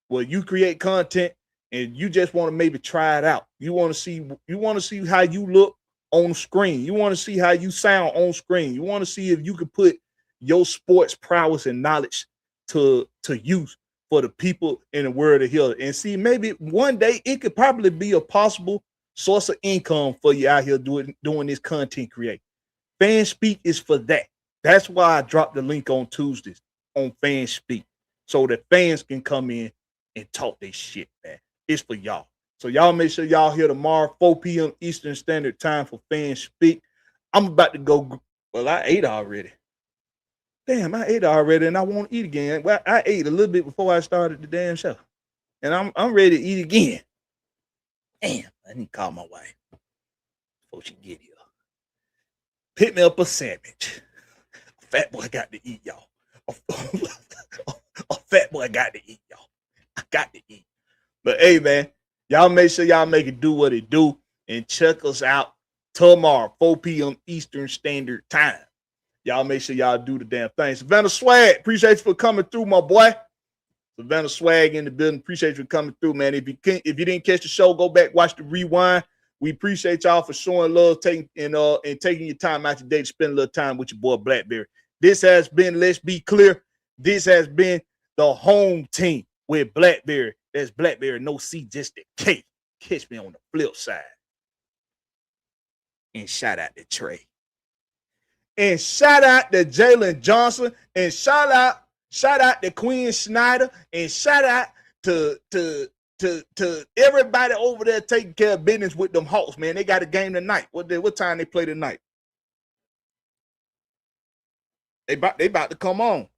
where you create content and you just want to maybe try it out, you want to see how you look on screen, you want to see how you sound on screen, you want to see if you can put your sports prowess and knowledge to use for the people in the world to hear. And see, maybe one day it could probably be a possible source of income for you out here doing this content creation. Fan Speak is for that. That's why I dropped the link on Tuesdays on Fan Speak, so that fans can come in and talk their shit, man. It's for y'all. So y'all make sure y'all here tomorrow, 4 p.m. Eastern Standard Time for Fan Speak. I'm about to go. Well, I ate already. Damn, I ate already, and I won't eat again. Well, I ate a little bit before I started the damn show, and I'm ready to eat again. Damn, I need to call my wife before she get here. Pick me up a sandwich. A fat boy got to eat, y'all. A fat boy got to eat, y'all. I got to eat. But hey, man, y'all make sure y'all make it do what it do, and check us out tomorrow, 4 p.m. Eastern Standard Time. Y'all make sure y'all do the damn thing. Savannah Swag, appreciate you for coming through, my boy. Savannah Swag in the building. Appreciate you for coming through, man. If you didn't catch the show, go back, watch the rewind. We appreciate y'all for showing love, taking your time out today to spend a little time with your boy Blakberry. This has been, let's be clear, this has been the home team with Blakberry. That's Blakberry, no C, just a K. Catch me on the flip side. And shout out to Trey. And shout out to Jalen Johnson. And shout out to Quinn Snyder. And shout out to everybody over there taking care of business with them Hawks, man. They got a game tonight. What time they play tonight? They about to come on.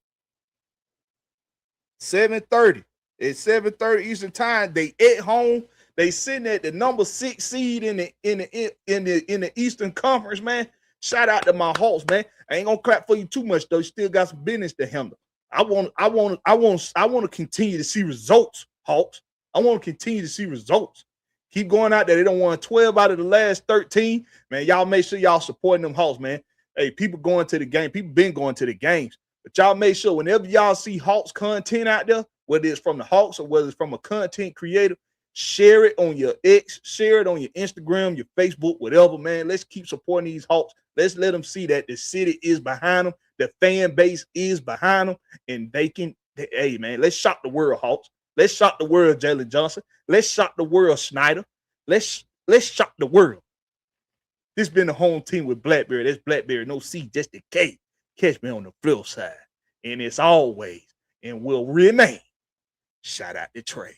7:30. It's 7:30 Eastern Time. They at home. They sitting at the number 6 seed in the Eastern Conference, man. Shout out to my Hawks, man. I ain't gonna clap for you too much though. You still got some business to handle. I want to continue to see results, Hawks. I want to continue to see results. Keep going out there. They don't want 12 out of the last 13. Man, y'all make sure y'all supporting them Hawks, man. Hey, people going to the game. People been going to the games. But y'all make sure whenever y'all see Hawks content out there, whether it's from the Hawks or whether it's from a content creator, share it on your X, share it on your Instagram, your Facebook, whatever, man. Let's keep supporting these Hawks. Let's let them see that the city is behind them, the fan base is behind them, and hey, man, let's shock the world, Hawks. Let's shock the world, Jalen Johnson. Let's shock the world, Snyder. Let's shock the world. This been the home team with Blakberry. That's Blakberry, no C, just a K. Catch me on the flip side. And it's always and will remain. Shout out to Trey.